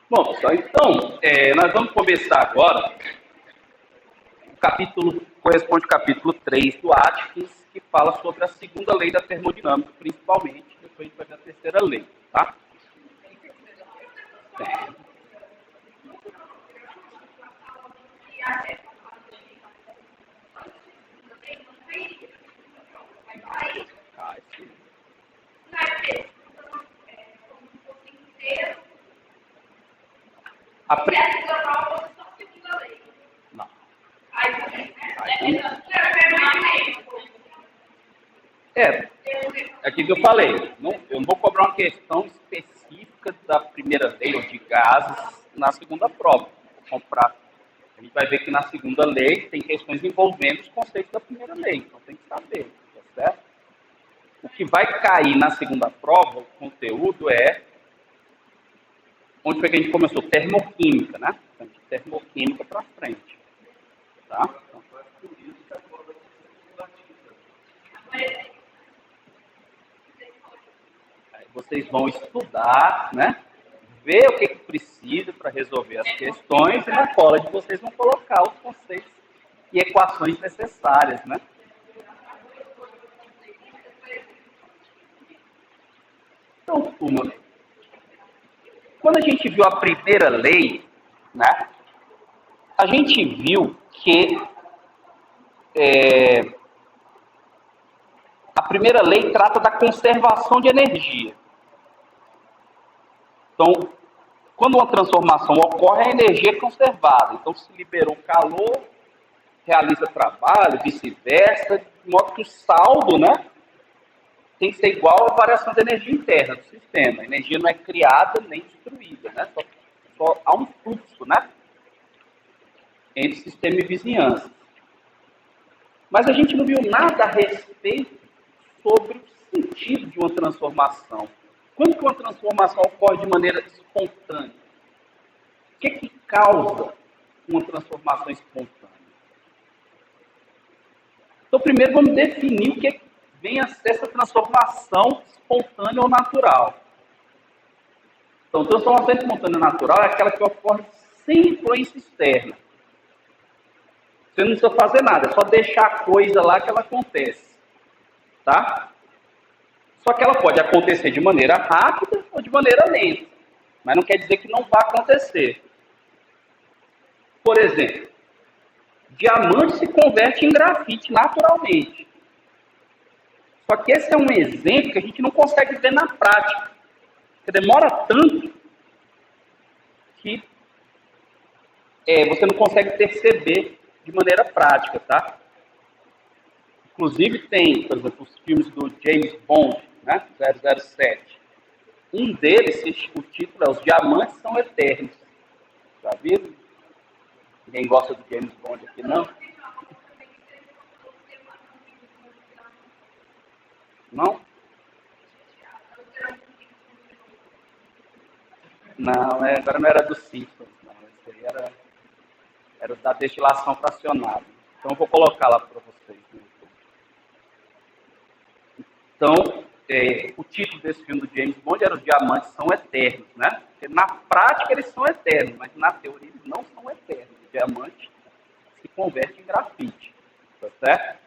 Bom, pessoal, então, nós vamos começar agora. O capítulo corresponde ao capítulo 3 do Áticos, que fala sobre a segunda lei da termodinâmica, principalmente. Depois a gente vai ver a terceira lei, tá? Ah, sim. A pri... Não. É, é aquilo que eu falei. Eu não vou cobrar uma questão específica da primeira lei ou de gases na segunda prova. Vou comprar. A gente vai ver que na segunda lei tem questões envolvendo os conceitos da primeira lei. Então tem que saber, tá certo? O que vai cair na segunda prova, o conteúdo é... Onde foi que a gente começou? Termoquímica, né? Então, de termoquímica para frente. Tá? Então, aí vocês vão estudar, né? Ver o que precisa para resolver as questões e na cola de vocês vão colocar os conceitos e equações necessárias, né? Então, turma, quando a gente viu a primeira lei, né? A gente viu que a primeira lei trata da conservação de energia. Então, quando uma transformação ocorre, a energia é conservada. Então, se liberou calor, realiza trabalho, vice-versa, de modo que o saldo, né, tem que ser igual à variação da energia interna do sistema. A energia não é criada nem destruída, né? Só há um fluxo, né, entre sistema e vizinhança. Mas a gente não viu nada a respeito sobre o sentido de uma transformação. Quando que uma transformação ocorre de maneira espontânea? O que causa uma transformação espontânea? Então, primeiro vamos definir o que vem a ser essa transformação espontânea ou natural. Então, transformação espontânea natural é aquela que ocorre sem influência externa. Você não precisa fazer nada, é só deixar a coisa lá que ela acontece. Tá? Só que ela pode acontecer de maneira rápida ou de maneira lenta. Mas não quer dizer que não vá acontecer. Por exemplo, diamante se converte em grafite naturalmente. Só que esse é um exemplo que a gente não consegue ver na prática. Porque demora tanto que você não consegue perceber de maneira prática, tá? Inclusive tem, por exemplo, os filmes do James Bond, né? 007. Um deles, o título é Os Diamantes São Eternos. Já viram? Ninguém gosta do James Bond aqui, não? Não? Não, agora não era do Simpsons, não. Esse aí era da destilação fracionada. Então eu vou colocar lá para vocês. Então, o título desse filme do James Bond era Os Diamantes São Eternos, né? Porque na prática eles são eternos, mas na teoria eles não são eternos. O diamante se converte em grafite, tá certo?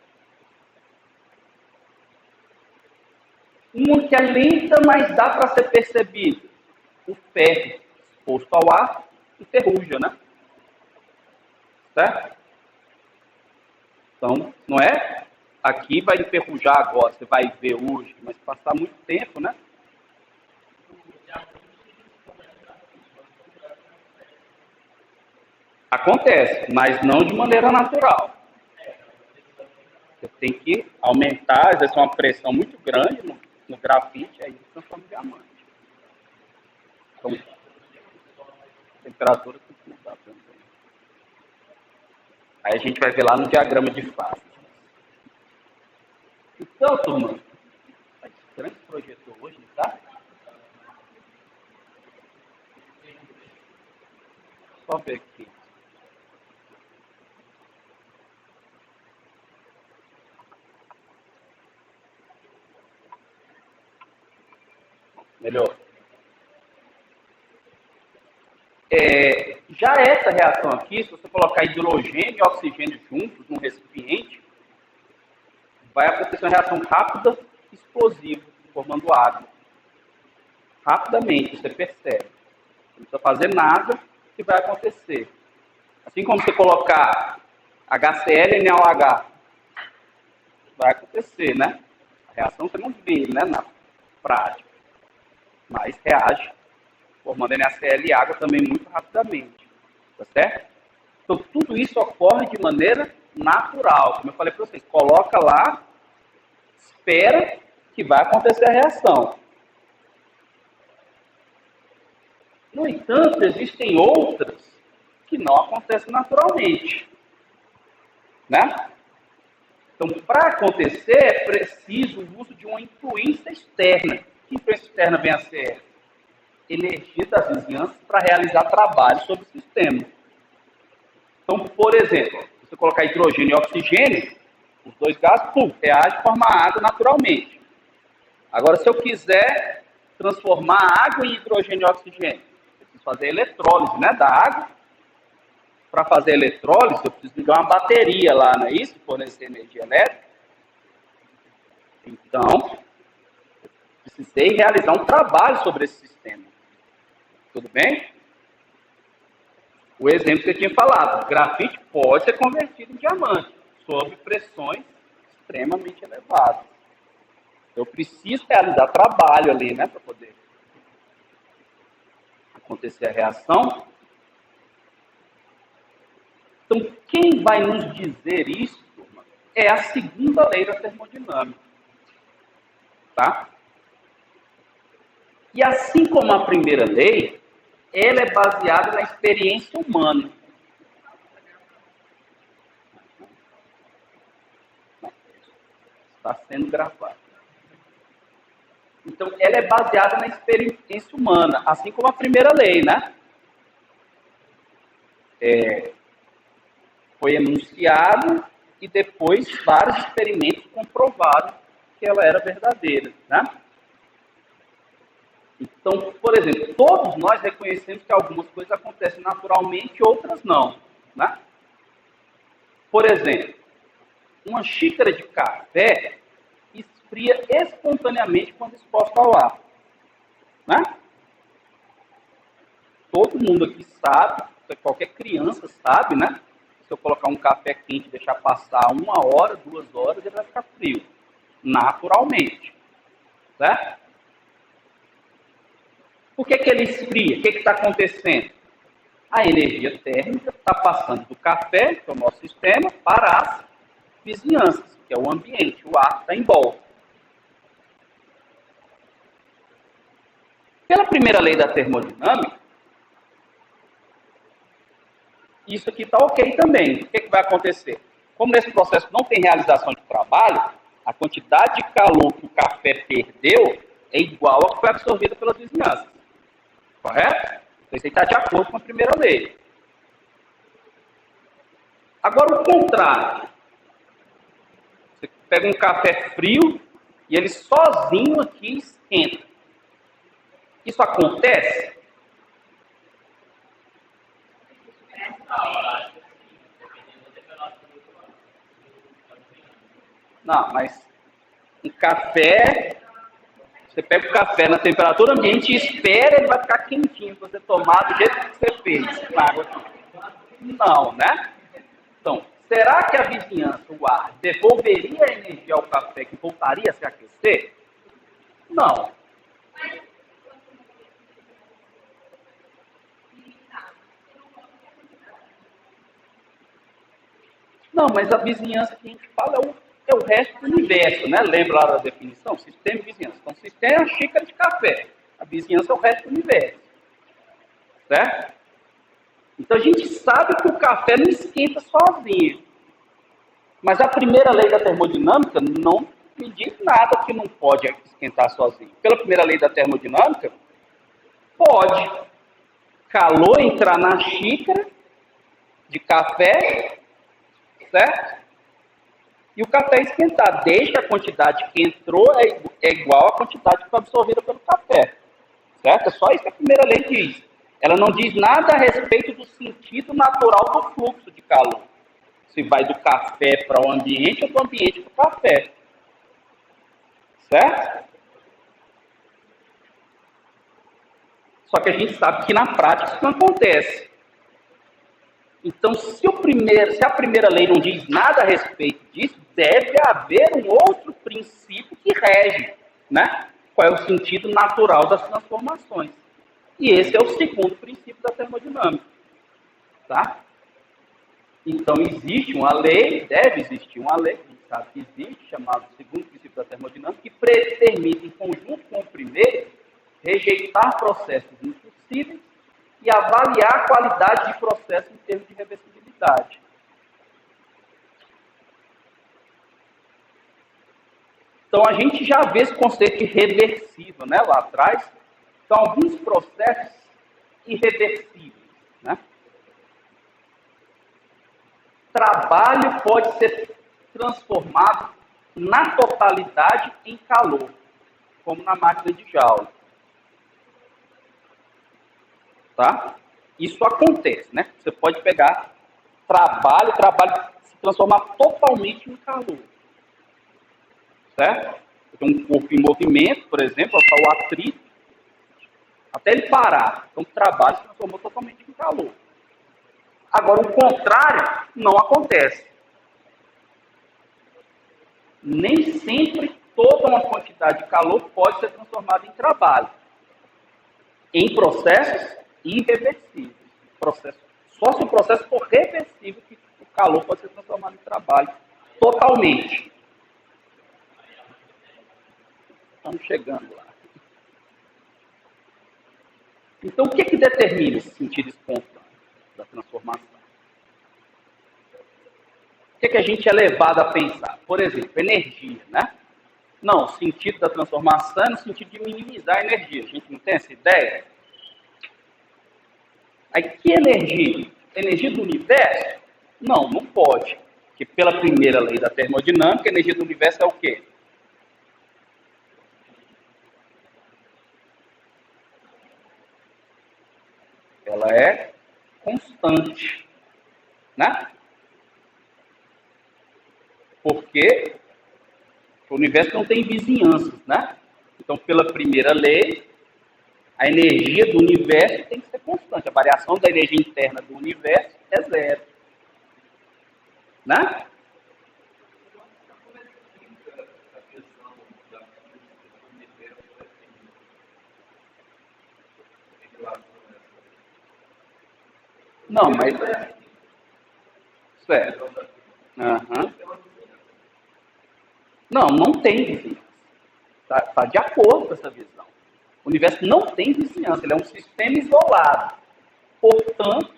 Uma que é lenta, mas dá para ser percebido. O ferro exposto ao ar enferruja, né? Certo? Então, não é? Aqui vai enferrujar agora, você vai ver hoje, mas passar muito tempo, né? Acontece, mas não de maneira natural. Você tem que aumentar, às vezes uma pressão muito grande no grafite, aí você transforma em diamante. Então, a temperatura tem que mudar também. Aí a gente vai ver lá no diagrama de fase. Então, turma, tá estranho esse projetor hoje, tá? Só ver aqui. Melhor. Já essa reação aqui, se você colocar hidrogênio e oxigênio juntos num recipiente, vai acontecer uma reação rápida, explosiva, formando água. Rapidamente, você percebe. Não precisa fazer nada que vai acontecer. Assim como você colocar HCl e NaOH, vai acontecer, né? A reação você não vê, né, na prática, mas reage, formando NaCl e água também muito rapidamente, tá certo? Então, tudo isso ocorre de maneira natural. Como eu falei para vocês, coloca lá, espera que vai acontecer a reação. No entanto, existem outras que não acontecem naturalmente, né? Então, para acontecer, é preciso o uso de uma influência externa. Que influência externa vem a ser? Energia das vizinhanças para realizar trabalho sobre o sistema. Então, por exemplo, se você colocar hidrogênio e oxigênio, os dois gases, reagem e formam água naturalmente. Agora, se eu quiser transformar água em hidrogênio e oxigênio, eu preciso fazer eletrólise, né, da água. Para fazer eletrólise, eu preciso ligar uma bateria lá, não é isso? Fornecer energia elétrica. Então, precisei realizar um trabalho sobre esse sistema. Tudo bem? O exemplo que eu tinha falado, o grafite pode ser convertido em diamante, sob pressões extremamente elevadas. Eu preciso realizar trabalho ali, né, para poder acontecer a reação. Então, quem vai nos dizer isso, turma, é a segunda lei da termodinâmica. Tá? E assim como a primeira lei, ela é baseada na experiência humana. Está sendo gravado. Então, ela é baseada na experiência humana, assim como a primeira lei, né? Foi enunciado e depois vários experimentos comprovaram que ela era verdadeira, né? Então, por exemplo, todos nós reconhecemos que algumas coisas acontecem naturalmente e outras não, né? Por exemplo, uma xícara de café esfria espontaneamente quando exposta ao ar, né? Todo mundo aqui sabe, qualquer criança sabe, né? Se eu colocar um café quente e deixar passar 1 hora, 2 horas, ele vai ficar frio, naturalmente, certo? Por que ele esfria? O que está acontecendo? A energia térmica está passando do café, que é o nosso sistema, para as vizinhanças, que é o ambiente, o ar está em volta. Pela primeira lei da termodinâmica, isso aqui está ok também. O que vai acontecer? Como nesse processo não tem realização de trabalho, a quantidade de calor que o café perdeu é igual ao que foi absorvida pelas vizinhanças. Correto? Então, isso está de acordo com a primeira lei. Agora, o contrário. Você pega um café frio e ele sozinho aqui esquenta. Isso acontece? Não, mas um café, você pega o café na temperatura ambiente e espera, ele vai ficar quentinho para você tomar do jeito que você fez com água aqui. Não, né? Então, será que a vizinhança, o ar, devolveria a energia ao café que voltaria a se aquecer? Não. Não, mas a vizinhança que a gente fala é o resto do universo, né? Lembra lá da definição? Sistema e vizinhança. Então, o sistema é a xícara de café. A vizinhança é o resto do universo. Certo? Então, a gente sabe que o café não esquenta sozinho. Mas a primeira lei da termodinâmica não me diz nada que não pode esquentar sozinho. Pela primeira lei da termodinâmica, pode. Calor entrar na xícara de café, certo? E o café esquentar, desde que a quantidade que entrou é igual à quantidade que foi absorvida pelo café. certo? É só isso que a primeira lei diz. Ela não diz nada a respeito do sentido natural do fluxo de calor. Se vai do café para o ambiente ou do ambiente para o café. Certo? Só que a gente sabe que na prática isso não acontece. Então, se a primeira lei não diz nada a respeito disso, deve haver um outro princípio que rege, né? Qual é o sentido natural das transformações. E esse é o segundo princípio da termodinâmica, tá? Então, existe uma lei, deve existir uma lei, a gente sabe que existe, chamada segundo princípio da termodinâmica, que permite, em conjunto com o primeiro, rejeitar processos impossíveis e avaliar a qualidade de processo em termos de reversibilidade. Então, a gente já vê esse conceito de reversível, né, lá atrás. São alguns processos irreversíveis, né? Trabalho pode ser transformado na totalidade em calor, como na máquina de Joule. Tá? Isso acontece, né? Você pode pegar trabalho se transformar totalmente em calor. Certo? Tem um corpo em movimento, por exemplo, o atrito, até ele parar. Então o trabalho se transformou totalmente em calor. Agora, o contrário não acontece. Nem sempre toda uma quantidade de calor pode ser transformada em trabalho. Em processos irreversíveis. Só se o processo for reversível que o calor pode ser transformado em trabalho totalmente. Estamos chegando lá. Então, o que determina esse sentido espontâneo da transformação? O que a gente é levado a pensar? Por exemplo, energia, né? Não, o sentido da transformação é no sentido de minimizar a energia. A gente não tem essa ideia? Aí, que energia? Energia do universo? Não, não pode. Porque pela primeira lei da termodinâmica, a energia do universo é o quê? Ela é constante, né? Porque o universo não tem vizinhanças, né? Então, pela primeira lei, a energia do universo tem que ser constante. A variação da energia interna do universo é zero, né? Não, mas certo. Uhum. Não, não tem vizinhança. Tá de acordo com essa visão. O universo não tem vizinhança, ele é um sistema isolado. Portanto,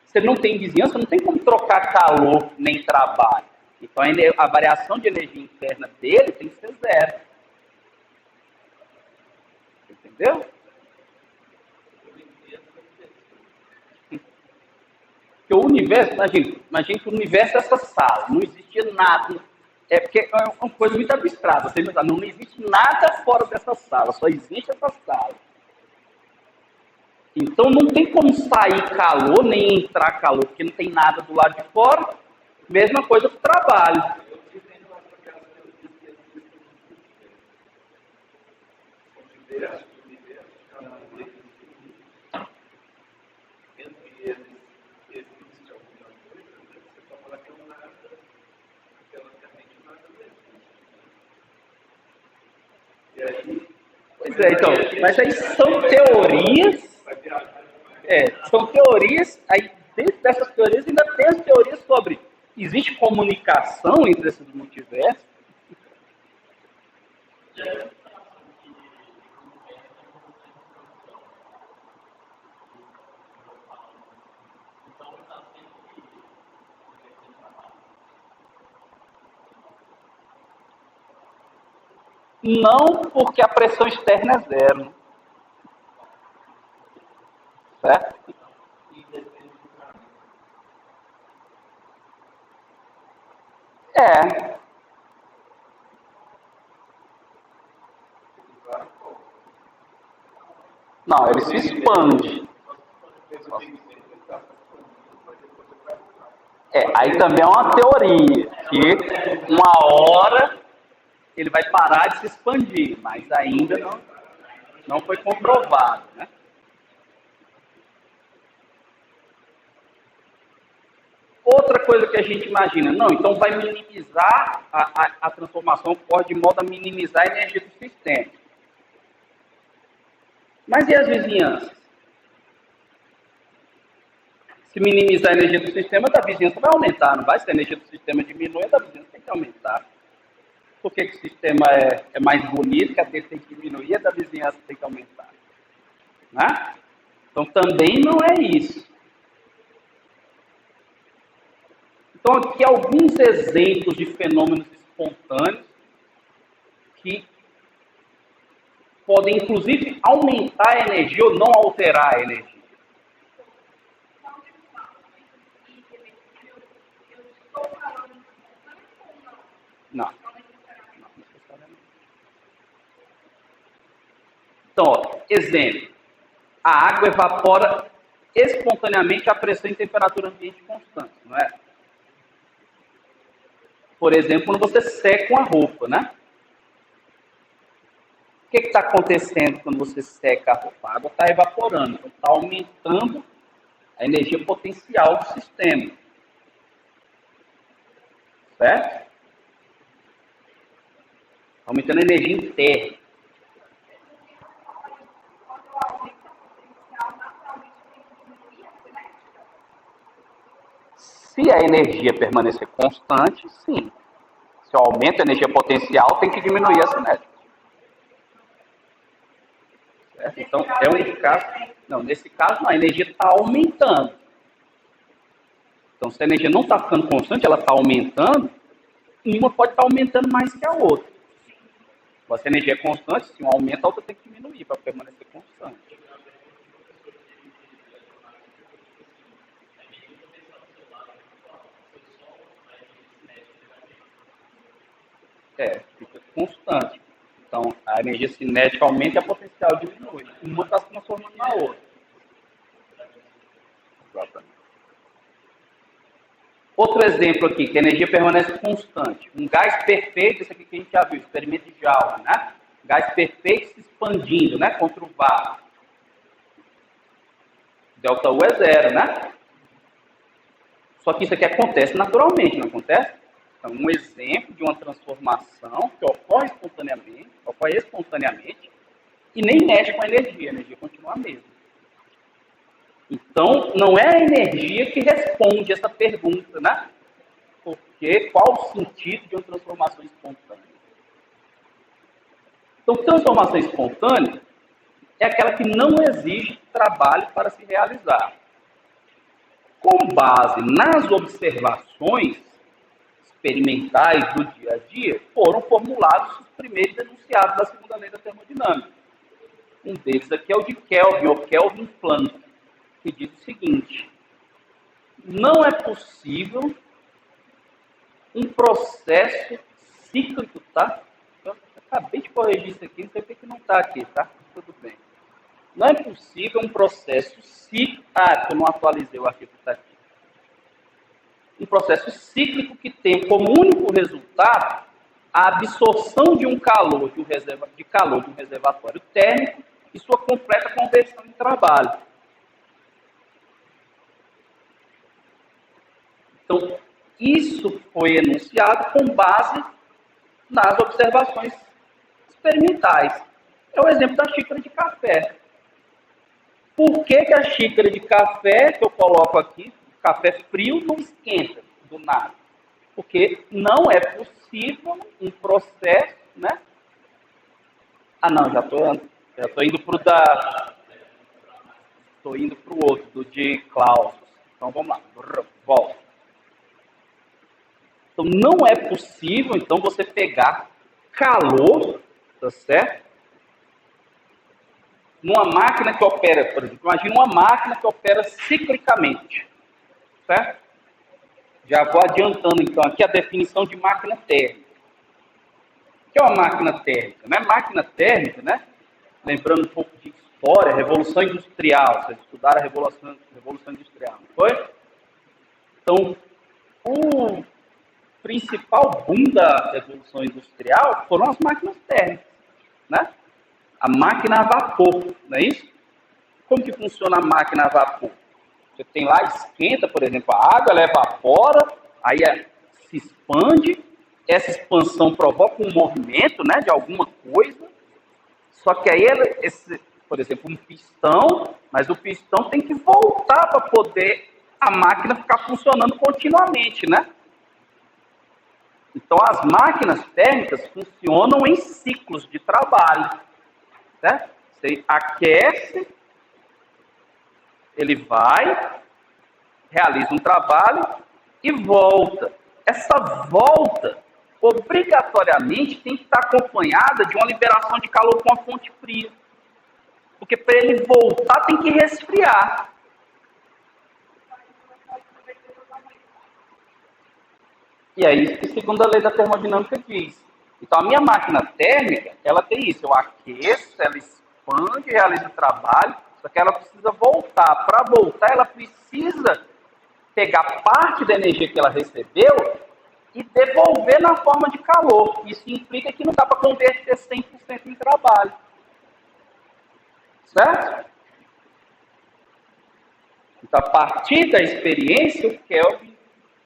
se ele não tem vizinhança, não tem como trocar calor nem trabalho. Então, a variação de energia interna dele tem que ser zero. Entendeu? Porque o universo, imagina que o universo é essa sala, não existia nada. É porque é uma coisa muito abstrata. Você pensa, não existe nada fora dessa sala, só existe essa sala. Então não tem como sair calor, nem entrar calor, porque não tem nada do lado de fora. Mesma coisa para o trabalho. Pois é, então, mas aí são teorias, são teorias, aí dentro dessas teorias ainda tem as teorias sobre existe comunicação entre esses multiversos. Não porque a pressão externa é zero, certo? É, Não, ele se expande. Aí também é uma teoria, que uma hora ele vai parar de se expandir, mas ainda não foi comprovado, né? Outra coisa que a gente imagina, não, então vai minimizar a transformação, pode de modo a minimizar a energia do sistema. Mas e as vizinhanças? Se minimizar a energia do sistema, da vizinhança vai aumentar, não vai? Se a energia do sistema diminui, a da vizinhança tem que aumentar. Por que o sistema é mais bonito, que a dele tem que diminuir, a da vizinhança tem que aumentar? Né? Então também não é isso. Então aqui alguns exemplos de fenômenos espontâneos que podem inclusive aumentar a energia ou não alterar a energia. Não. Então, ó, exemplo. A água evapora espontaneamente a pressão e temperatura ambiente constante, não é? Por exemplo, quando você seca uma roupa, né? O que está acontecendo quando você seca a roupa? A água está evaporando, então está aumentando a energia potencial do sistema. Certo? Aumentando a energia interna. Se a energia permanecer constante, sim. Se aumenta a energia potencial, tem que diminuir a cinética. Certo? Então, é um caso... Não, nesse caso, não, a energia está aumentando. Então, se a energia não está ficando constante, ela está aumentando, uma pode estar aumentando mais que a outra. Se a energia é constante, se um aumenta, a outra tem que diminuir para permanecer constante. Fica constante. Então, a energia cinética aumenta e a potencial diminui. Uma está se transformando na outra. Exatamente. Outro exemplo aqui, que a energia permanece constante. Um gás perfeito, isso aqui que a gente já viu, experimento de Joule, né? Gás perfeito se expandindo, né? Contra o vácuo. Delta U é zero, né? Só que isso aqui acontece naturalmente, não acontece? Então, um exemplo de uma transformação que ocorre espontaneamente e nem mexe com a energia continua a mesma. Então, não é a energia que responde essa pergunta, né? Porque qual o sentido de uma transformação espontânea? Então, transformação espontânea é aquela que não exige trabalho para se realizar. Com base nas observações experimentais do dia a dia, foram formulados os primeiros enunciados da segunda lei da termodinâmica. Um deles aqui é o de Kelvin, ou Kelvin Planck, que diz o seguinte: não é possível um processo cíclico, tá? Eu acabei de corrigir isso aqui, não sei porque não está aqui, tá? Tudo bem. Não é possível um processo cíclico... eu não atualizei o arquivo que está aqui. Um processo cíclico que tem como único resultado a absorção de um calor, de um reservatório térmico e sua completa conversão em trabalho. Então, isso foi enunciado com base nas observações experimentais. É o exemplo da xícara de café. Por que a xícara de café que eu coloco aqui, café frio, não esquenta do nada? Porque não é possível um processo, né? Já estou indo para o outro, do de Clausius. Então vamos lá, volta. Então não é possível, então, você pegar calor, tá certo? Numa máquina que opera, por exemplo, imagina uma máquina que opera ciclicamente, certo? Já vou adiantando, então, aqui a definição de máquina térmica. O que é uma máquina térmica? Né? Máquina térmica, né? Lembrando um pouco de história, Revolução Industrial. Vocês estudaram a Revolução Industrial, não foi? Então, o principal boom da Revolução Industrial foram as máquinas térmicas, né? A máquina a vapor, não é isso? Como que funciona a máquina a vapor? Você tem lá, esquenta, por exemplo, a água, ela evapora, aí se expande, essa expansão provoca um movimento, né, de alguma coisa, só que aí, por exemplo, um pistão, mas o pistão tem que voltar para poder a máquina ficar funcionando continuamente, né? Então, as máquinas térmicas funcionam em ciclos de trabalho, certo? Você aquece, ele vai, realiza um trabalho e volta. Essa volta, obrigatoriamente, tem que estar acompanhada de uma liberação de calor com a fonte fria. Porque para ele voltar, tem que resfriar. E é isso que a segunda lei da termodinâmica diz. Então, a minha máquina térmica, ela tem isso. Eu aqueço, ela expande, realiza o trabalho, só que ela precisa voltar. Para voltar, ela precisa pegar parte da energia que ela recebeu e devolver na forma de calor. Isso implica que não dá para converter 100% em trabalho. Certo? Então, a partir da experiência, o Kelvin e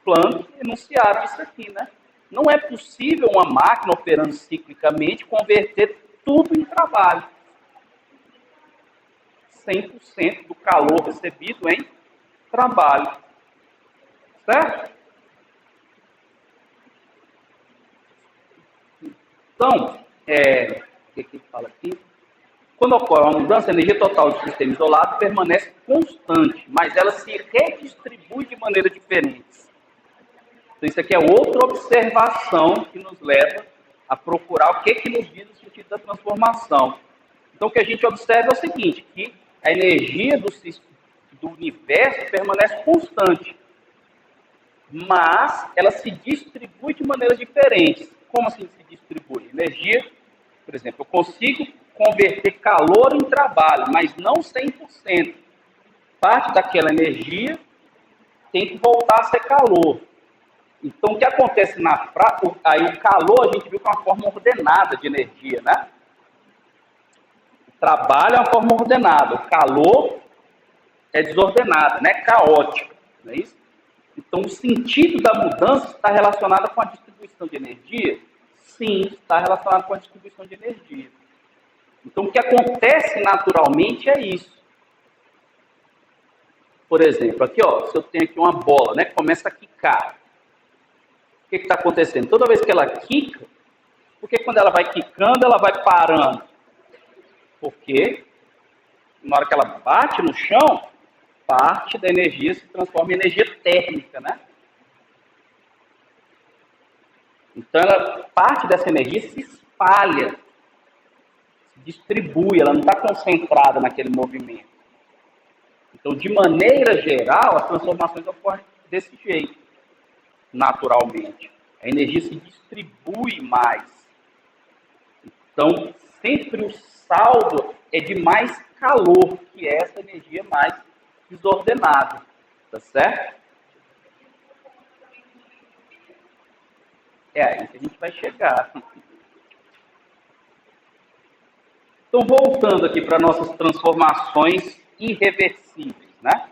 Planck enunciaram isso aqui, né? Não é possível uma máquina operando ciclicamente converter tudo em trabalho. 100% do calor recebido em trabalho. Certo? Então, o que fala aqui? Quando ocorre uma mudança, a energia total do sistema isolado permanece constante, mas ela se redistribui de maneira diferente. Então, isso aqui é outra observação que nos leva a procurar o que nos diz o sentido da transformação. Então, o que a gente observa é o seguinte, que a energia do universo permanece constante, mas ela se distribui de maneiras diferentes. Como assim se distribui? Energia, por exemplo, eu consigo converter calor em trabalho, mas não 100%. Parte daquela energia tem que voltar a ser calor. Então, o que acontece na prática, aí o calor a gente viu que é uma forma ordenada de energia, né? O trabalho é uma forma ordenada, o calor é desordenado, né? Caótico, não é isso? Então, o sentido da mudança está relacionado com a distribuição de energia? Sim, está relacionado com a distribuição de energia. Então, o que acontece naturalmente é isso. Por exemplo, aqui, ó, se eu tenho aqui uma bola, né, começa a quicar. O que está acontecendo? Toda vez que ela quica, por que quando ela vai quicando, ela vai parando? Porque na hora que ela bate no chão, parte da energia se transforma em energia térmica, né? Então, parte dessa energia se espalha, se distribui, ela não está concentrada naquele movimento. Então, de maneira geral, as transformações ocorrem desse jeito, naturalmente. A energia se distribui mais. Então, sempre o saldo é de mais calor, que é essa energia mais desordenada. Tá certo? É aí que a gente vai chegar. Então, voltando aqui para nossas transformações irreversíveis, né?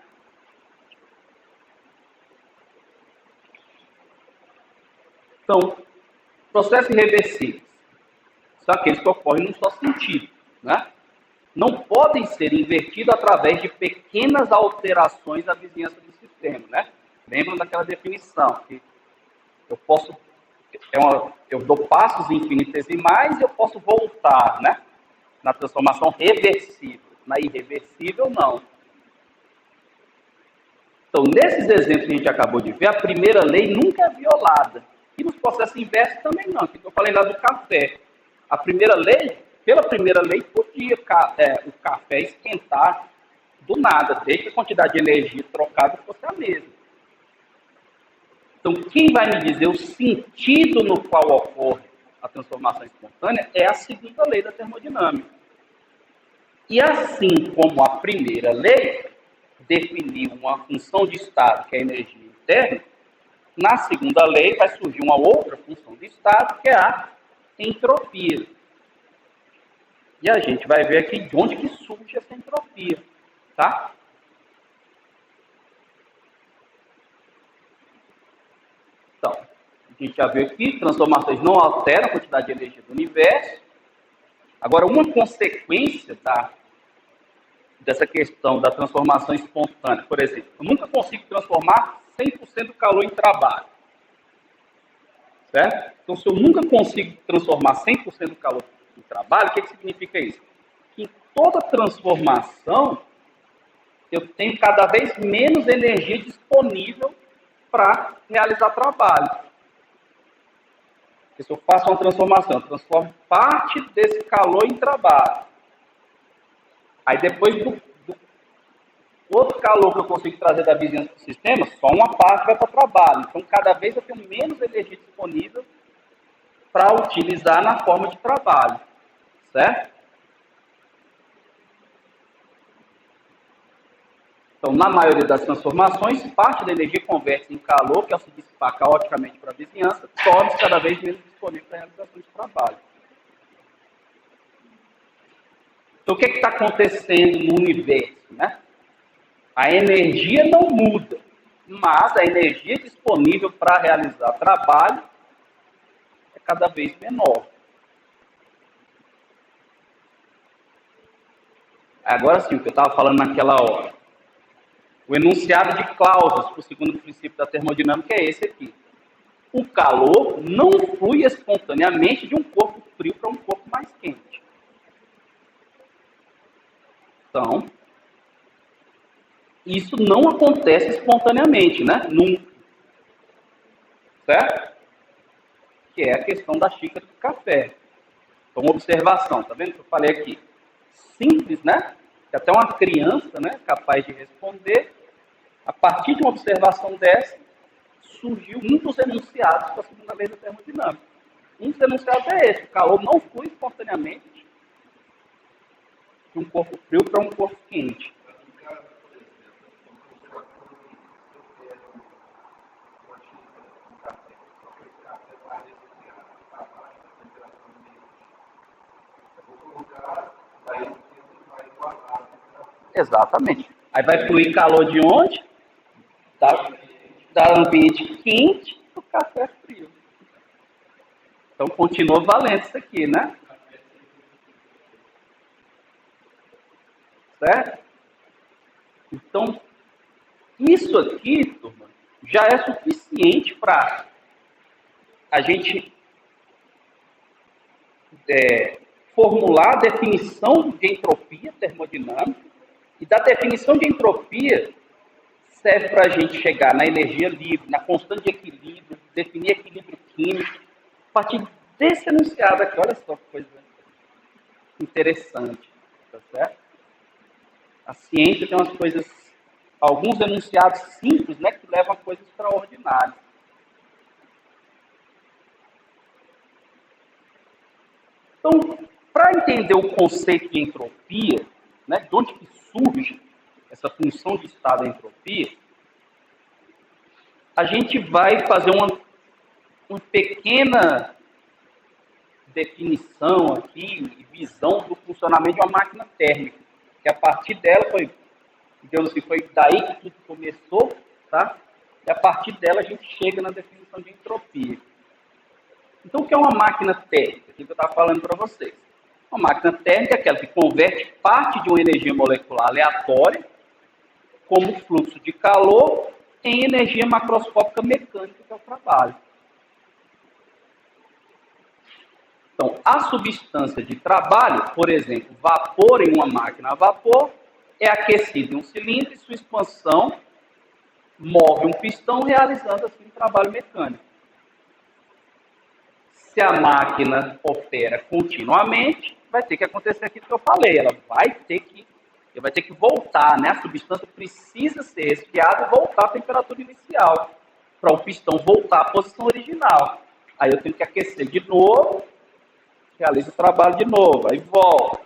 Então, processos irreversíveis são aqueles que ocorrem num só sentido, né? Não podem ser invertidos através de pequenas alterações à vizinhança do sistema, né? Lembram daquela definição que eu dou passos infinitesimais e eu posso voltar, né? Na transformação reversível. Na irreversível, não. Então, nesses exemplos que a gente acabou de ver, a primeira lei nunca é violada. E nos processos inversos também não. Que eu falei lá do café. A primeira lei, pela primeira lei, podia o café esquentar do nada, desde que a quantidade de energia trocada fosse a mesma. Então, quem vai me dizer o sentido no qual ocorre a transformação espontânea é a segunda lei da termodinâmica. E assim como a primeira lei definiu uma função de estado, que é a energia interna, na segunda lei vai surgir uma outra função de estado, que é a entropia. E a gente vai ver aqui de onde que surge essa entropia, tá? Então, a gente já viu aqui, transformações não alteram a quantidade de energia do universo. Agora, uma consequência dessa questão da transformação espontânea, por exemplo, eu nunca consigo transformar 100% do calor em trabalho. Certo? Então, se eu nunca consigo transformar 100% do calor em trabalho, o que significa isso? Que em toda transformação, eu tenho cada vez menos energia disponível para realizar trabalho. Porque se eu faço uma transformação, eu transformo parte desse calor em trabalho. Aí depois do outro calor que eu consigo trazer da vizinhança do sistema, só uma parte vai para o trabalho. Então, cada vez eu tenho menos energia disponível para utilizar na forma de trabalho. Certo? Então, na maioria das transformações, parte da energia converte em calor, que ao se dissipar caoticamente para a vizinhança, torna-se cada vez menos disponível para a realização de trabalho. Então, o que está acontecendo no universo? Né? A energia não muda, mas a energia disponível para realizar trabalho é cada vez menor. Agora sim, o que eu estava falando naquela hora. O enunciado de Clausius, para o segundo princípio da termodinâmica, é esse aqui. O calor não flui espontaneamente de um corpo frio para um corpo mais quente. Então, isso não acontece espontaneamente, né? Nunca. Certo? Que é a questão da xícara de café. Então, observação, tá vendo o que eu falei aqui? Simples, né? Que até uma criança, né, capaz de responder. A partir de uma observação dessa, surgiu um dos enunciados para a segunda lei da termodinâmica. Um dos enunciados é esse: o calor não flui espontaneamente de um corpo frio para um corpo quente. Exatamente. Aí vai fluir calor de onde? Da ambiente quente para o café frio. Então continua valendo isso aqui, né? Certo? Então, isso aqui, turma, já é suficiente para a gente formular a definição de entropia termodinâmica. E da definição de entropia serve para a gente chegar na energia livre, na constante de equilíbrio, definir equilíbrio químico. A partir desse enunciado aqui, olha só que coisa interessante, tá certo? A ciência tem umas coisas, alguns enunciados simples, né, que levam a coisas extraordinárias. Então, para entender o conceito de entropia, né, de onde que surge essa função de estado da entropia, a gente vai fazer uma pequena definição aqui, visão do funcionamento de uma máquina térmica, que a partir dela foi, digamos assim, foi daí que tudo começou, tá? E a partir dela a gente chega na definição de entropia. Então, o que é uma máquina térmica? Aquilo que eu estava falando para vocês. Uma máquina térmica é aquela que converte parte de uma energia molecular aleatória, como fluxo de calor, em energia macroscópica mecânica, que é o trabalho. Então, a substância de trabalho, por exemplo, vapor em uma máquina a vapor, é aquecida em um cilindro e sua expansão move um pistão, realizando assim um trabalho mecânico. Se a máquina opera continuamente, vai ter que acontecer aquilo que eu falei, ela vai ter que voltar, né? A substância precisa ser resfriada e voltar à temperatura inicial, para o pistão voltar à posição original. Aí eu tenho que aquecer de novo, realizo o trabalho de novo, aí volta.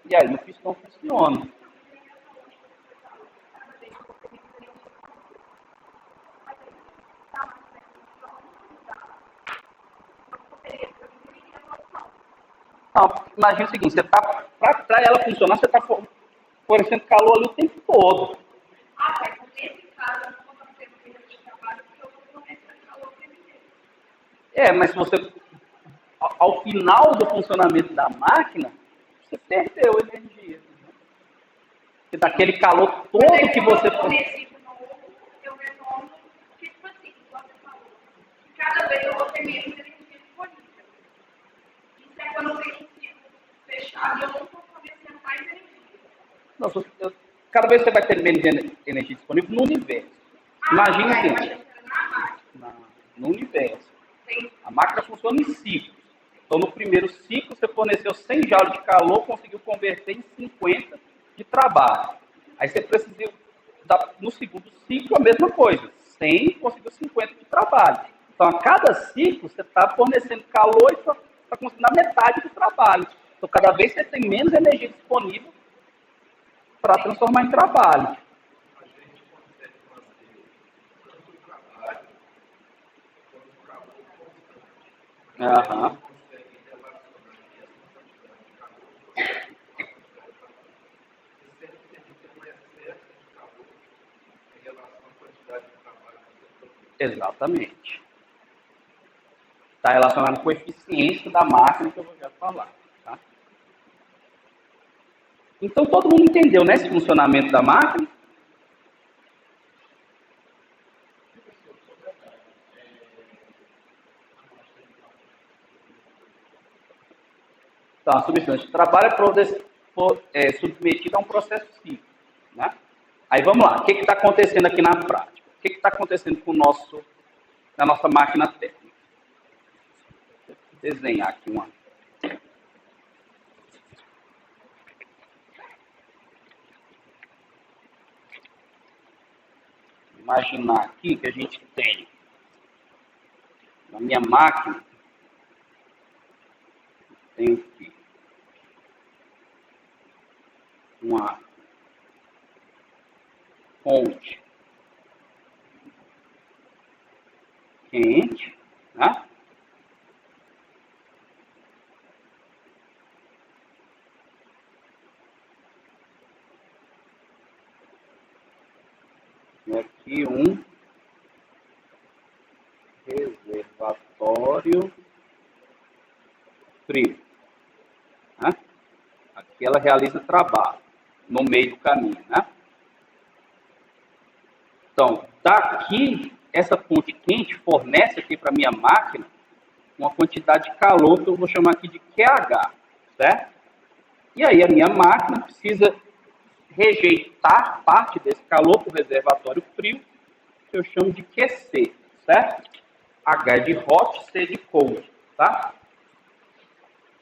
E aí o pistão funciona. Não, imagina o seguinte, você tá, para ela funcionar, você está fornecendo calor ali o tempo todo. Mas nesse caso, eu não vou fazer o período de trabalho, porque eu vou fornecer calor primeiro. Mas se você, ao final do funcionamento da máquina, você perdeu energia. Porque daquele calor todo que você... Eu retorno, tipo assim, você falou, que cada vez eu vou ter menos energia disponível. Isso é quando eu tenho um ciclo fechado e eu não estou fornecendo mais energia. Não, cada vez você vai ter menos energia disponível no universo. Imagina assim, no universo. A máquina funciona em ciclos. Então, no primeiro ciclo, você forneceu 100 joules de calor, conseguiu converter em 50 de trabalho. Aí você precisa, no segundo ciclo, a mesma coisa. 100 conseguiu 50 de trabalho. Então, a cada ciclo, você está fornecendo calor e está conseguindo a metade do trabalho. Então, cada vez você tem menos energia disponível para transformar em trabalho. Aham. Exatamente. Está relacionado com a eficiência da máquina que eu vou já falar. Tá? Então, todo mundo entendeu, né, esse funcionamento da máquina? Então, a substância de trabalho é submetida a um processo cíclico. Né? Aí, vamos lá. O que está acontecendo aqui na prática? O que está acontecendo com na nossa máquina térmica? Vou desenhar aqui uma... Imaginar aqui que a gente tem na minha máquina, tem aqui uma fonte quente, né? E aqui um reservatório frio. Né? Aqui ela realiza trabalho no meio do caminho. Né? Então, daqui, essa fonte quente fornece aqui para a minha máquina uma quantidade de calor que eu vou chamar aqui de QH. Certo? E aí a minha máquina precisa rejeitar parte desse calor para o reservatório frio, que eu chamo de QC. Certo? H é de hot, C de cold. Tá?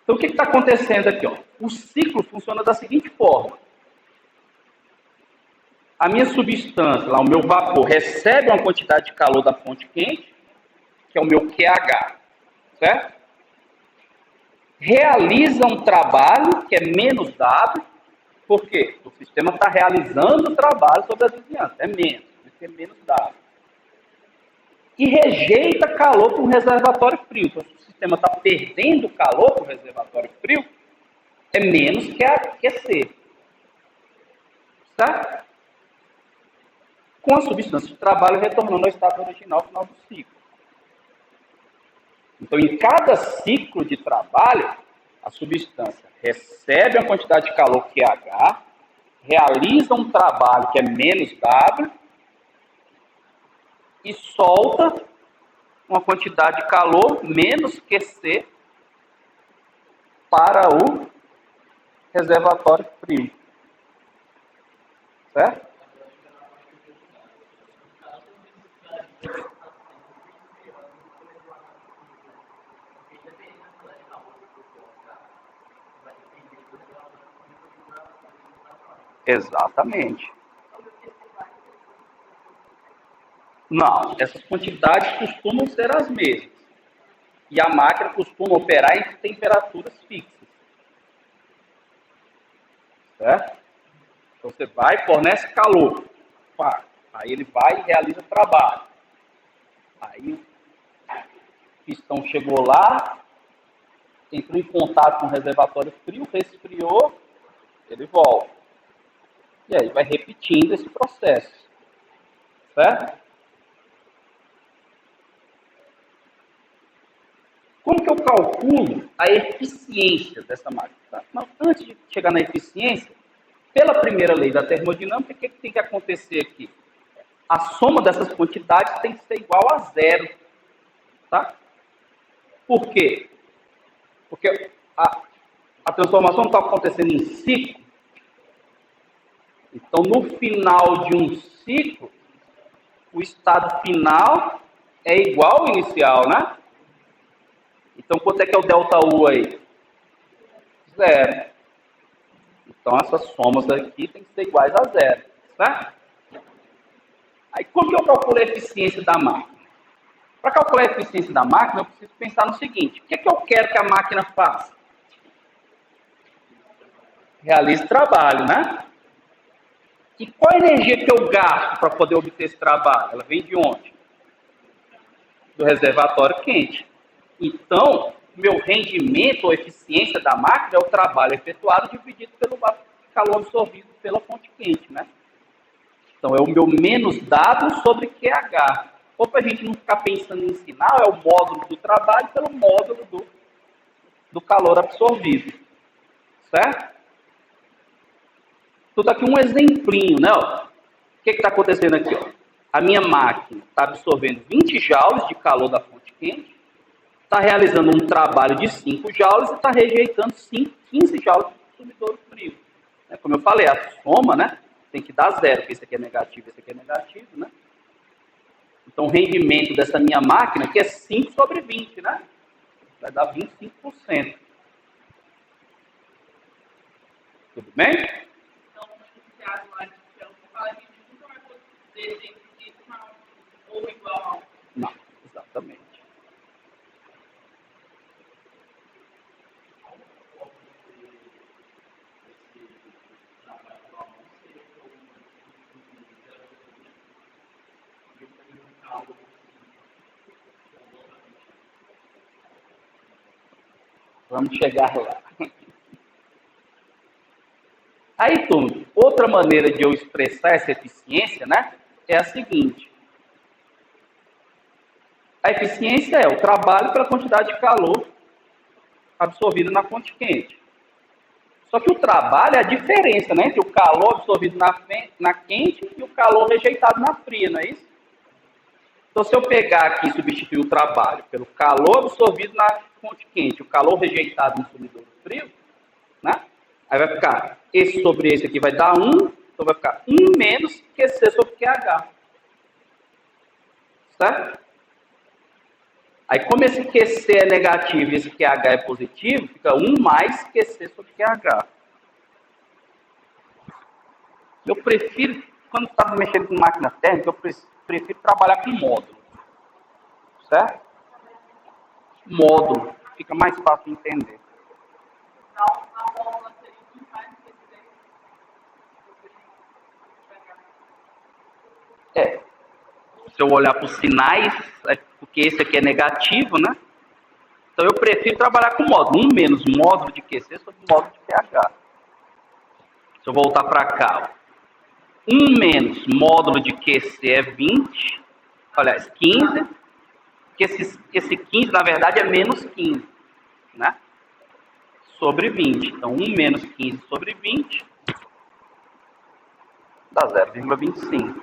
Então, o que está acontecendo aqui? Ó? O ciclo funciona da seguinte forma. A minha substância, lá, o meu vapor, recebe uma quantidade de calor da fonte quente, que é o meu QH, certo? Realiza um trabalho que é menos W, por quê? O sistema está realizando o trabalho sobre as vizinhanças, é menos, isso é menos W. E rejeita calor para um reservatório frio. Então, se o sistema está perdendo calor para o reservatório frio, é menos que C. Certo? Com a substância de trabalho retornando ao estado original no final do ciclo. Então, em cada ciclo de trabalho, a substância recebe uma quantidade de calor QH, realiza um trabalho que é menos W e solta uma quantidade de calor menos QC para o reservatório frio. Certo? Exatamente. Não, essas quantidades costumam ser as mesmas. E a máquina costuma operar em temperaturas fixas. certo? Então você vai, fornece calor, pá, aí ele vai e realiza o trabalho. Aí o pistão chegou lá, entrou em contato com o reservatório frio, resfriou, ele volta. E aí vai repetindo esse processo, certo? Como que eu calculo a eficiência dessa máquina? Tá? Mas antes de chegar na eficiência, pela primeira lei da termodinâmica, o que tem que acontecer aqui? A soma dessas quantidades tem que ser igual a zero. Tá? Por quê? Porque a transformação está acontecendo em ciclo. Então, no final de um ciclo, o estado final é igual ao inicial, né? Então, quanto é que é o ΔU aí? Zero. Então, essas somas aqui têm que ser iguais a zero, certo? Aí, como que eu calculo a eficiência da máquina? Para calcular a eficiência da máquina, eu preciso pensar no seguinte: o que é que eu quero que a máquina faça? Realize trabalho, né? E qual a energia que eu gasto para poder obter esse trabalho? Ela vem de onde? Do reservatório quente. Então, meu rendimento ou eficiência da máquina é o trabalho efetuado dividido pelo calor absorvido pela fonte quente, né? Então, é o meu menos dado sobre QH. Ou para a gente não ficar pensando em sinal, é o módulo do trabalho pelo módulo do calor absorvido. Certo? Então, aqui um exemplinho, né? Ó. O que está acontecendo aqui? Ó? A minha máquina está absorvendo 20 joules de calor da fonte quente, está realizando um trabalho de 5 joules e está rejeitando 15 joules de consumidor frio. Como eu falei, a soma, né, tem que dar zero, porque esse aqui é negativo, esse aqui é negativo, né? Então, o rendimento dessa minha máquina aqui é 5 sobre 20, né? Vai dar 25%. Tudo bem? Então, iniciado lá de então, fala que nunca vai poder ser ou igual a. Não, exatamente. Vamos chegar lá. Aí, turma, outra maneira de eu expressar essa eficiência, né, é a seguinte. A eficiência é o trabalho pela quantidade de calor absorvido na fonte quente. Só que o trabalho é a diferença, né, entre o calor absorvido na quente e o calor rejeitado na fria, não é isso? Então, se eu pegar aqui e substituir o trabalho pelo calor absorvido na fonte quente, o calor rejeitado no sumidor frio, né? Aí vai ficar esse sobre esse aqui vai dar 1, então vai ficar 1 menos QC sobre QH. Certo? Aí, como esse QC é negativo e esse QH é positivo, fica 1 mais QC sobre QH. Eu prefiro, quando estava mexendo com máquina térmica, eu prefiro trabalhar com módulo. Certo? Módulo. Fica mais fácil de entender. Então, a fórmula seria que mais Se eu olhar para os sinais, porque esse aqui é negativo, né? Então eu prefiro trabalhar com módulo. 1 menos módulo de QC sobre módulo de QH. Se eu voltar para cá, ó. 1 menos módulo de QC é 20, aliás, 15, que esse 15, na verdade, é menos 15, né? Sobre 20. Então, 1 menos 15 sobre 20 dá 0,25.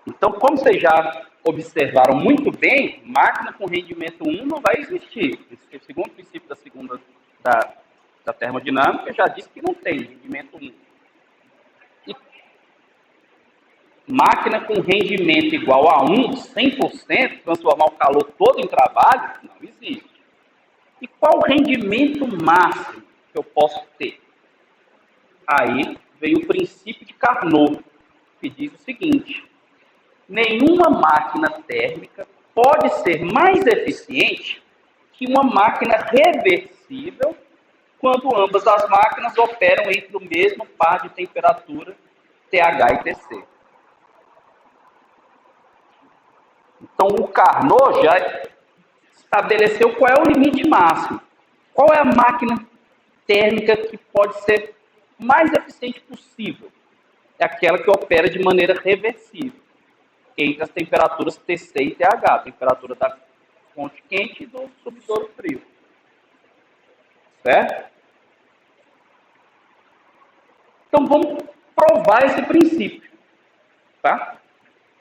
Então, como vocês já observaram muito bem, máquina com rendimento 1 não vai existir. O segundo princípio da termodinâmica já disse que não tem rendimento 1. E máquina com rendimento igual a 1, 100%, transformar o calor todo em trabalho, não existe. E qual o rendimento máximo que eu posso ter? Aí vem o princípio de Carnot, que diz o seguinte: nenhuma máquina térmica pode ser mais eficiente que uma máquina reversible reversível quando ambas as máquinas operam entre o mesmo par de temperatura TH e TC. Então, o Carnot já estabeleceu qual é o limite máximo. Qual é a máquina térmica que pode ser mais eficiente possível? É aquela que opera de maneira reversível, entre as temperaturas TC e TH, a temperatura da fonte quente e do sumidouro frio. Certo? Então, vamos provar esse princípio. Tá?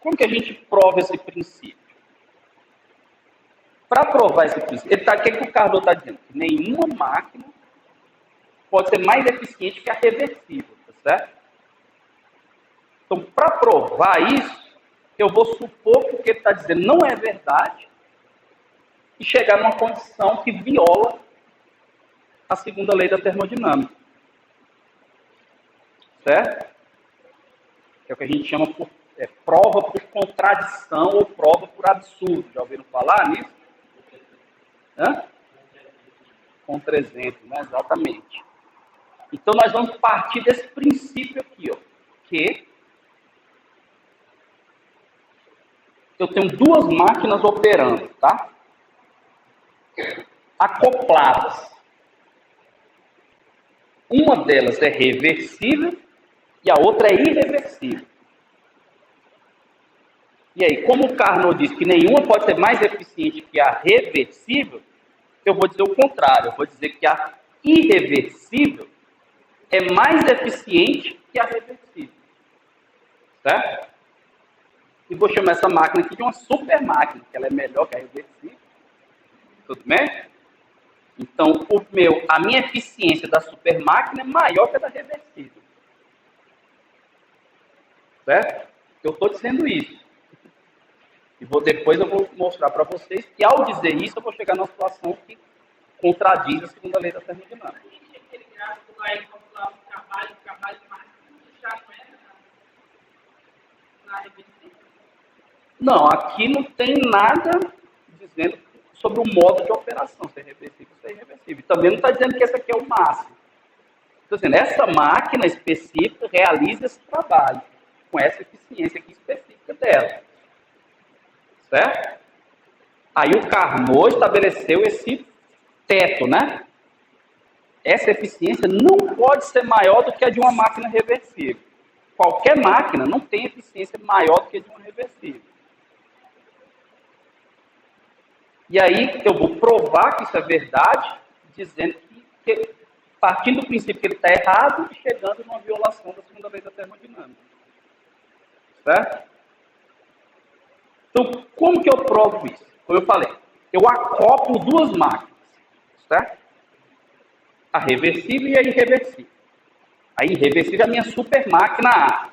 Como que a gente prova esse princípio? Para provar esse princípio, o que o Carnot está dizendo? Que nenhuma máquina pode ser mais eficiente que a reversível, tá certo? Então, para provar isso, eu vou supor que o que ele está dizendo não é verdade e chegar numa condição que viola a segunda lei da termodinâmica. Certo? Que é o que a gente chama por prova por contradição ou prova por absurdo. Já ouviram falar nisso? Hã? Contra-exemplo, né? Exatamente. Então, nós vamos partir desse princípio aqui, ó, que eu tenho duas máquinas operando, tá? Acopladas. Uma delas é reversível e a outra é irreversível. E aí, como o Carnot diz que nenhuma pode ser mais eficiente que a reversível, eu vou dizer o contrário. Eu vou dizer que a irreversível é mais eficiente que a reversível. Certo? E vou chamar essa máquina aqui de uma super máquina, que ela é melhor que a reversível. Tudo bem? Então, a minha eficiência da super máquina é maior que a da reversível. Certo? Eu estou dizendo isso. E depois eu vou mostrar para vocês que, ao dizer isso, eu vou chegar numa situação que contradiz a segunda lei da termodinâmica. Aquele gráfico lá em calcular o trabalho mais, já não é na reversível? Não, aqui não tem nada dizendo sobre o modo de operação, se é reversível ou se é irreversível. Também não está dizendo que esse aqui é o máximo. Estou dizendo, essa máquina específica realiza esse trabalho, com essa eficiência aqui específica dela. Certo? Aí o Carnot estabeleceu esse teto, né? Essa eficiência não pode ser maior do que a de uma máquina reversível. Qualquer máquina não tem eficiência maior do que a de uma reversível. E aí eu vou provar que isso é verdade, dizendo que partindo do princípio que ele está errado e chegando numa violação da segunda lei da termodinâmica. Certo? Então, como que eu provo isso? Como eu falei, eu acoplo duas máquinas, certo? A reversível e a irreversível. A irreversível é a minha super máquina A.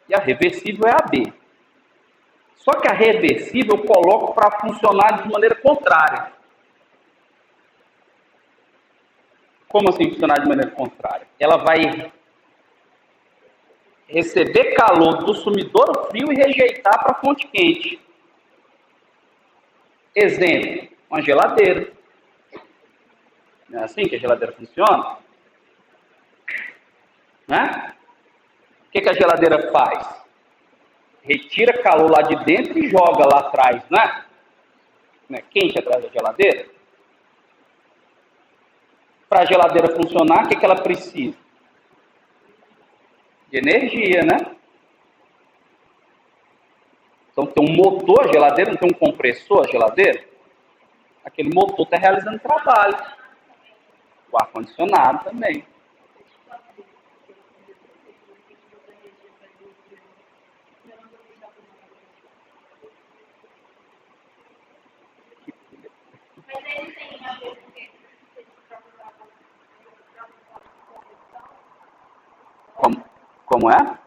E a reversível é a B. Só que a reversível eu coloco para funcionar de maneira contrária. Como assim funcionar de maneira contrária? Ela vai receber calor do sumidouro frio e rejeitar para a fonte quente. Exemplo, uma geladeira. Não é assim que a geladeira funciona? Né? O que a geladeira faz? Retira calor lá de dentro e joga lá atrás, né? Não é quente atrás da geladeira? Para a geladeira funcionar, o que ela precisa? De energia, né? Então tem um motor a geladeira, não tem um compressor a geladeira? Aquele motor está realizando trabalho. O ar-condicionado também. Mas ele tem a ver com Como é?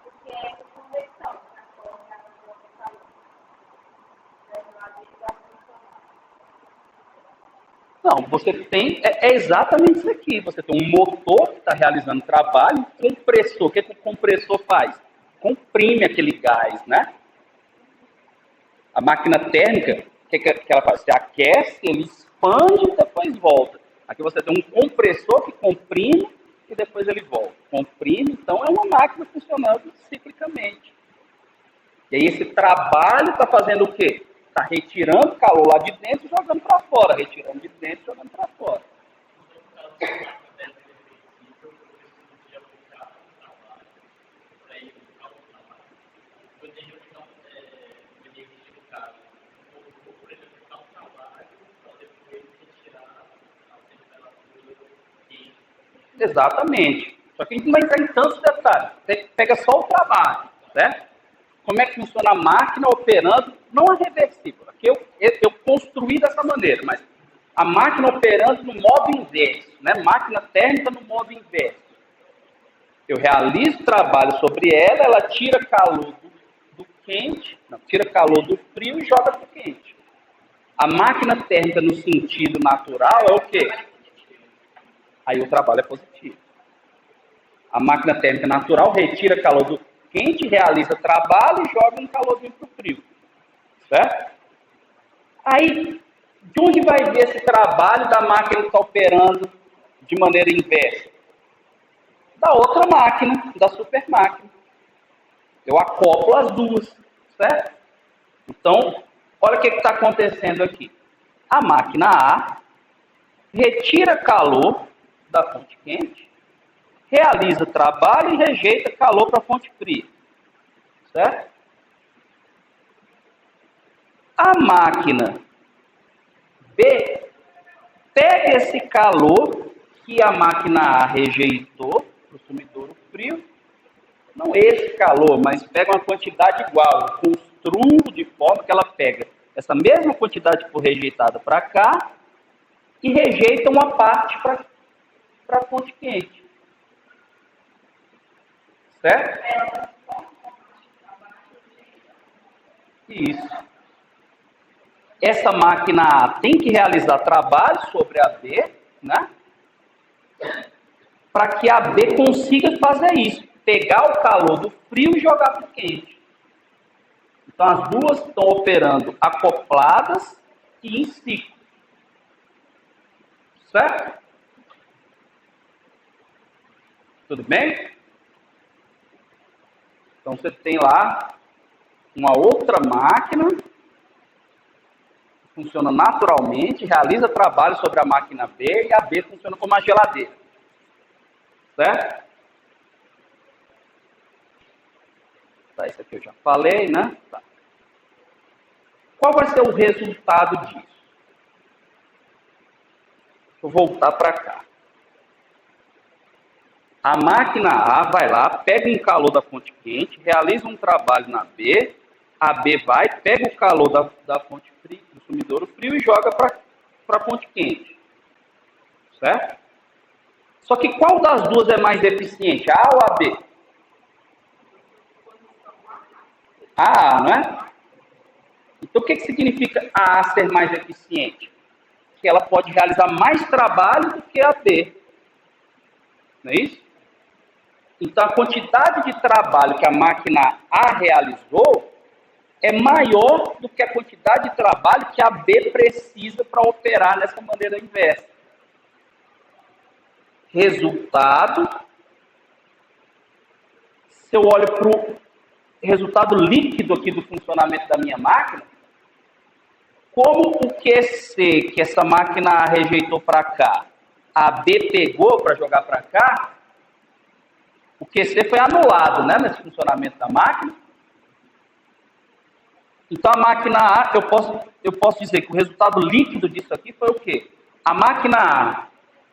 Não, você tem, é exatamente isso aqui. Você tem um motor que está realizando trabalho, um compressor. O que o compressor faz? Comprime aquele gás, né? A máquina térmica, o que ela faz? Você aquece, ele expande e depois volta. Aqui você tem um compressor que comprime e depois ele volta. Comprime, então é uma máquina funcionando ciclicamente. E aí esse trabalho está fazendo o quê? Está retirando calor lá de dentro e jogando para fora. Retirando de dentro e jogando para fora. Exatamente. Só que a gente não vai entrar em tantos detalhes. Você pega só o trabalho, certo? Como é que funciona a máquina operando, não é reversível. Aqui eu construí dessa maneira, mas a máquina operando no modo inverso, né? Máquina térmica no modo inverso. Eu realizo trabalho sobre ela, ela tira calor do quente, não, tira calor do frio e joga para o quente. A máquina térmica no sentido natural é o quê? Aí o trabalho é positivo. A máquina térmica natural retira calor do quente, realiza trabalho e joga um calorzinho para o frio. Certo? Aí, de onde vai vir esse trabalho da máquina que está operando de maneira inversa? Da outra máquina, da super máquina. Eu acoplo as duas, certo? Então, olha o que está acontecendo aqui. A máquina A retira calor da fonte quente, realiza trabalho e rejeita calor para a fonte fria. Certo? A máquina B pega esse calor que a máquina A rejeitou para o sumidouro frio, não esse calor, mas pega uma quantidade igual, construo de forma que ela pega essa mesma quantidade que foi rejeitada para cá e rejeita uma parte para a fonte quente. Certo? Isso. Essa máquina A tem que realizar trabalho sobre a B, né? Para que a B consiga fazer isso, pegar o calor do frio e jogar para o quente. Então as duas estão operando acopladas e em ciclo. Certo? Tudo bem? Então você tem lá uma outra máquina que funciona naturalmente, realiza trabalho sobre a máquina B e a B funciona como uma geladeira. Certo? Tá, isso aqui eu já falei, né? Tá. Qual vai ser o resultado disso? Vou voltar para cá. A máquina A vai lá, pega um calor da fonte quente, realiza um trabalho na B, a B vai, pega o calor da fonte fria, do sumidouro frio e joga para a fonte quente. Certo? Só que qual das duas é mais eficiente, a A ou a B? A, não é? Então, o que significa a A ser mais eficiente? Que ela pode realizar mais trabalho do que a B. Não é isso? Então, a quantidade de trabalho que a máquina A realizou é maior do que a quantidade de trabalho que a B precisa para operar nessa maneira inversa. Resultado, se eu olho para o resultado líquido aqui do funcionamento da minha máquina, como o QC que essa máquina A rejeitou para cá, a B pegou para jogar para cá, o QC foi anulado, né, nesse funcionamento da máquina. Então a máquina A, eu posso dizer que o resultado líquido disso aqui foi o quê? A máquina A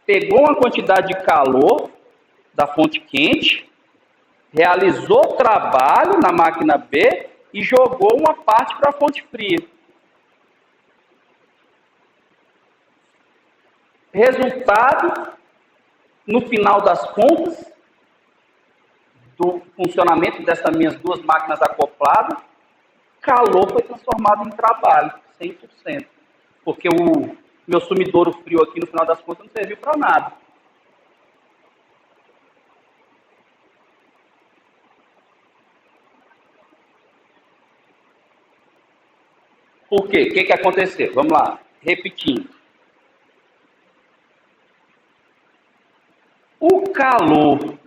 pegou uma quantidade de calor da fonte quente, realizou trabalho na máquina B e jogou uma parte para a fonte fria. Resultado, no final das contas, do funcionamento dessas minhas duas máquinas acopladas, calor foi transformado em trabalho, 100%. Porque o meu sumidouro frio aqui, no final das contas, não serviu para nada. Por quê? O que aconteceu? Vamos lá, repetindo. calor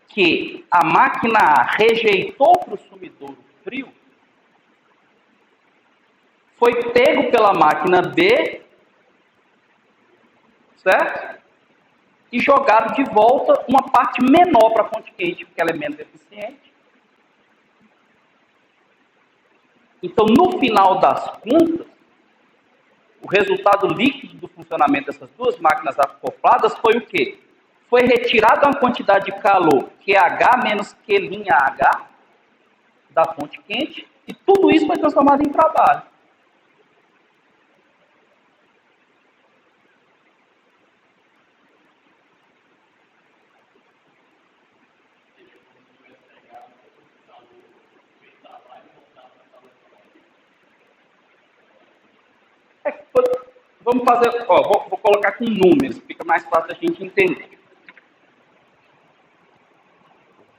que a máquina A rejeitou para o sumidouro frio foi pego pela máquina B, certo? E jogado de volta uma parte menor para a fonte quente, porque ela é menos eficiente. Então, no final das contas, o resultado líquido do funcionamento dessas duas máquinas acopladas foi o quê? Foi retirada uma quantidade de calor QH menos Q'H da fonte quente, e tudo isso foi transformado em trabalho. Vamos fazer, vou colocar com números, fica mais fácil a gente entender.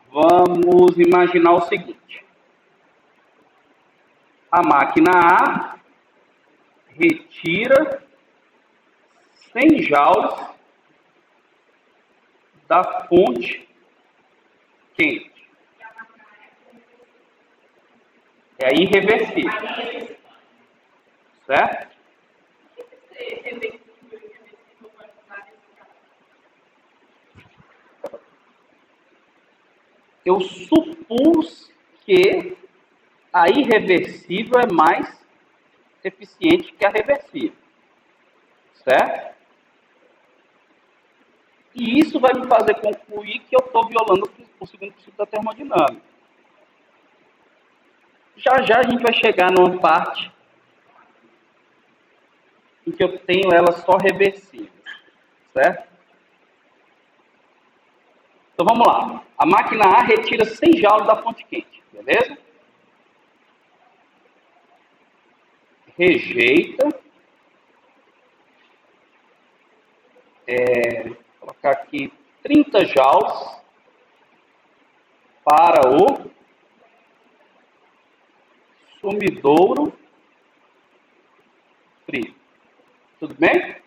Vamos imaginar o seguinte. A máquina A retira 100 joules da fonte quente. É irreversível. Certo? Eu supus que a irreversível é mais eficiente que a reversível. Certo? E isso vai me fazer concluir que eu estou violando o segundo princípio da termodinâmica. Já já a gente vai chegar numa parte em que eu tenho ela só reversível. Certo? Então vamos lá. A máquina A retira 100 joules da fonte quente. Beleza? Rejeita. Vou colocar aqui 30 joules para o sumidouro frio. Tudo bem?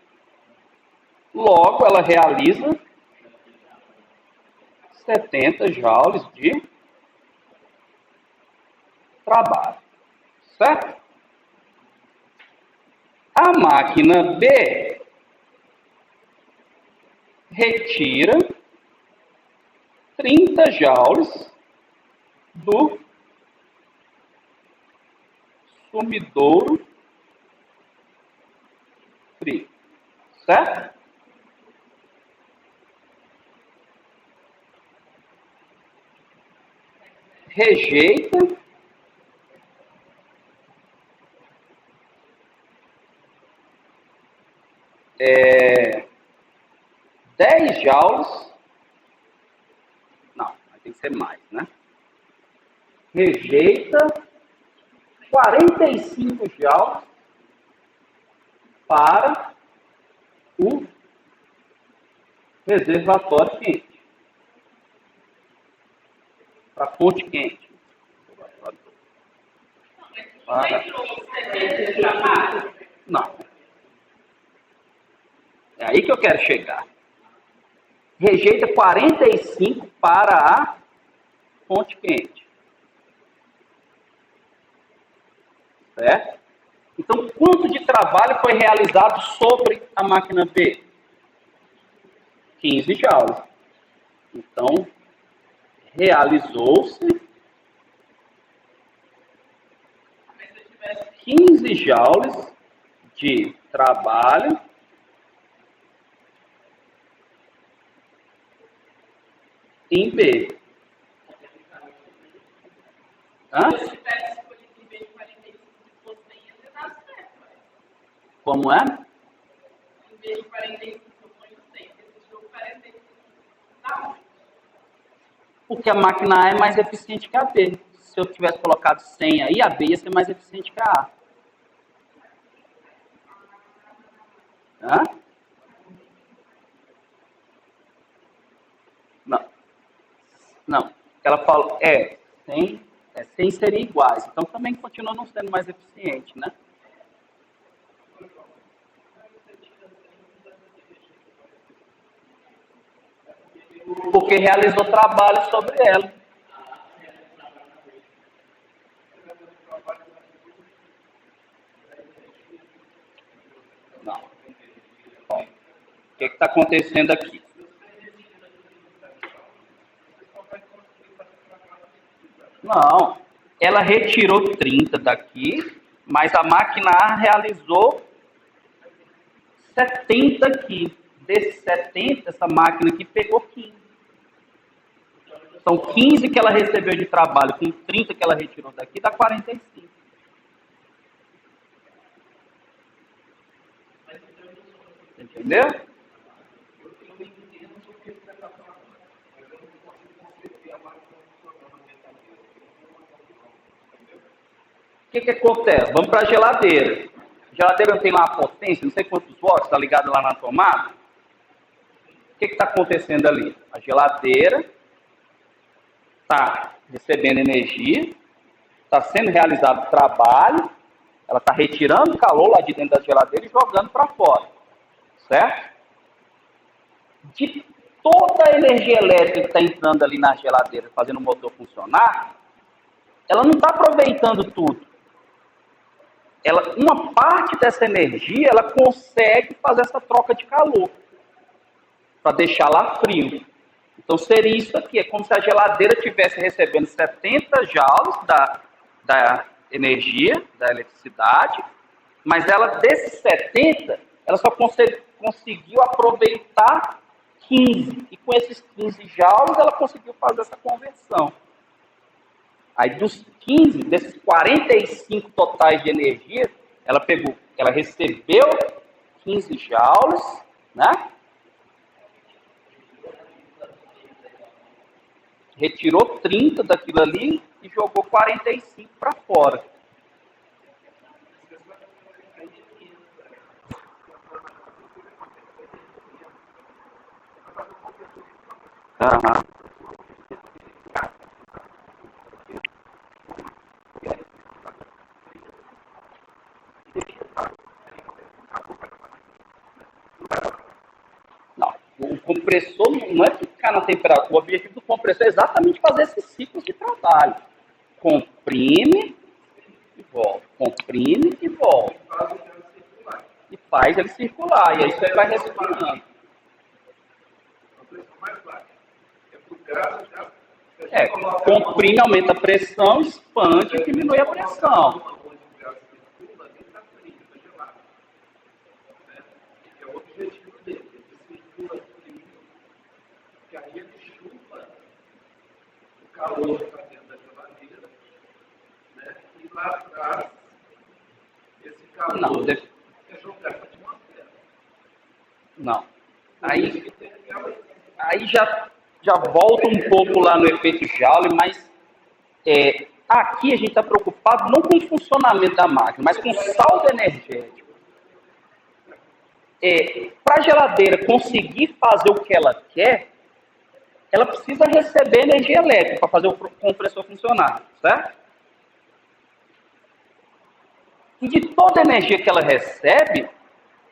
Logo, ela realiza 70 joules de trabalho. Certo? A máquina B retira 30 joules do sumidouro frio. Certo? Rejeita 10 joules. Não, tem que ser mais, né? Rejeita 45 joules para o reservatório quente. Para a fonte quente. Não. É aí que eu quero chegar. Rejeita 45 para a fonte quente. Certo? Então, quanto de trabalho foi realizado sobre a máquina B? 15 joules. Então, realizou-se 15 joules de trabalho em B. Hã? Como é? Em vez de 45, eu ponho 100. Esse jogo 45. Tá onde? Porque a máquina A é mais eficiente que a B. Se eu tivesse colocado 100 aí, a B ia ser mais eficiente que a A. Hã? Não. Não. Ela falou, 100 seria iguais. Então também continua não sendo mais eficiente, né? porque realizou trabalho sobre ela. Não. Bom, o que está acontecendo aqui? Não, ela retirou 30 daqui, mas a máquina A realizou 70 aqui. Desses 70, essa máquina aqui pegou 15. São 15 que ela recebeu de trabalho, com 30 que ela retirou daqui, dá 45. Entendeu? O que acontece? Vamos para a geladeira. A geladeira não tem lá a potência, não sei quantos watts, está ligado lá na tomada. O que está acontecendo ali? A geladeira está recebendo energia, está sendo realizado trabalho, ela está retirando calor lá de dentro da geladeira e jogando para fora. Certo? De toda a energia elétrica que está entrando ali na geladeira, fazendo o motor funcionar, ela não está aproveitando tudo. Uma parte dessa energia, ela consegue fazer essa troca de calor, para deixar lá frio. Então seria isso aqui, é como se a geladeira estivesse recebendo 70 joules da energia, da eletricidade, mas ela, desses 70, ela só conseguiu aproveitar 15. E com esses 15 joules, ela conseguiu fazer essa conversão. Aí dos 15, desses 45 totais de energia, ela recebeu 15 joules, né? Retirou 30 daquilo ali e jogou 45 para fora. Aham. Não, o compressor não é ficar na temperatura. O objetivo do compressor é exatamente fazer esses ciclos de trabalho. Comprime e volta. Comprime e volta. E faz ele circular. E aí você vai respirando. Comprime, aumenta a pressão, expande e diminui a pressão. Calor para dentro da geladeira, né? E lá atrás, esse calor Não, é jogado para uma tela. Não. Aí já volta um pouco lá no efeito Joule, mas aqui a gente está preocupado não com o funcionamento da máquina, mas com o saldo energético. Para a geladeira conseguir fazer o que ela quer, ela precisa receber energia elétrica para fazer o compressor funcionar, certo? E de toda a energia que ela recebe,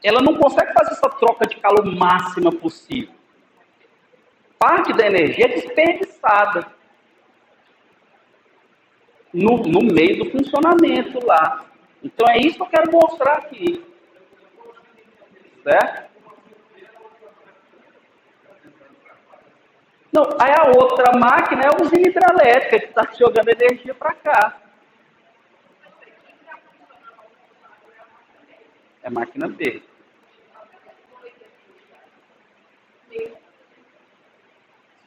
ela não consegue fazer essa troca de calor máxima possível. Parte da energia é desperdiçada no meio do funcionamento lá. Então é isso que eu quero mostrar aqui. Certo? Não, aí a outra máquina é a usina hidrelétrica que está jogando energia para cá. É máquina B.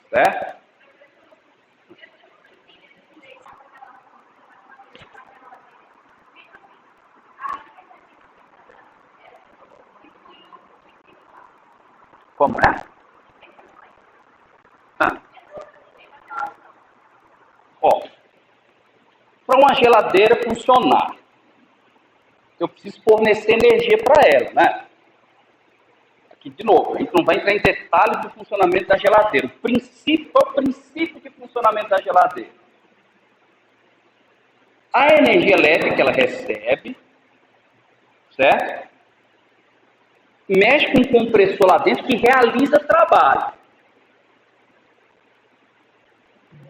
Certo? Como é? Para uma geladeira funcionar, eu preciso fornecer energia para ela, né? Aqui, de novo, a gente não vai entrar em detalhes do funcionamento da geladeira. Qual é o princípio de funcionamento da geladeira? A energia elétrica que ela recebe, certo? Mexe com um compressor lá dentro que realiza trabalho.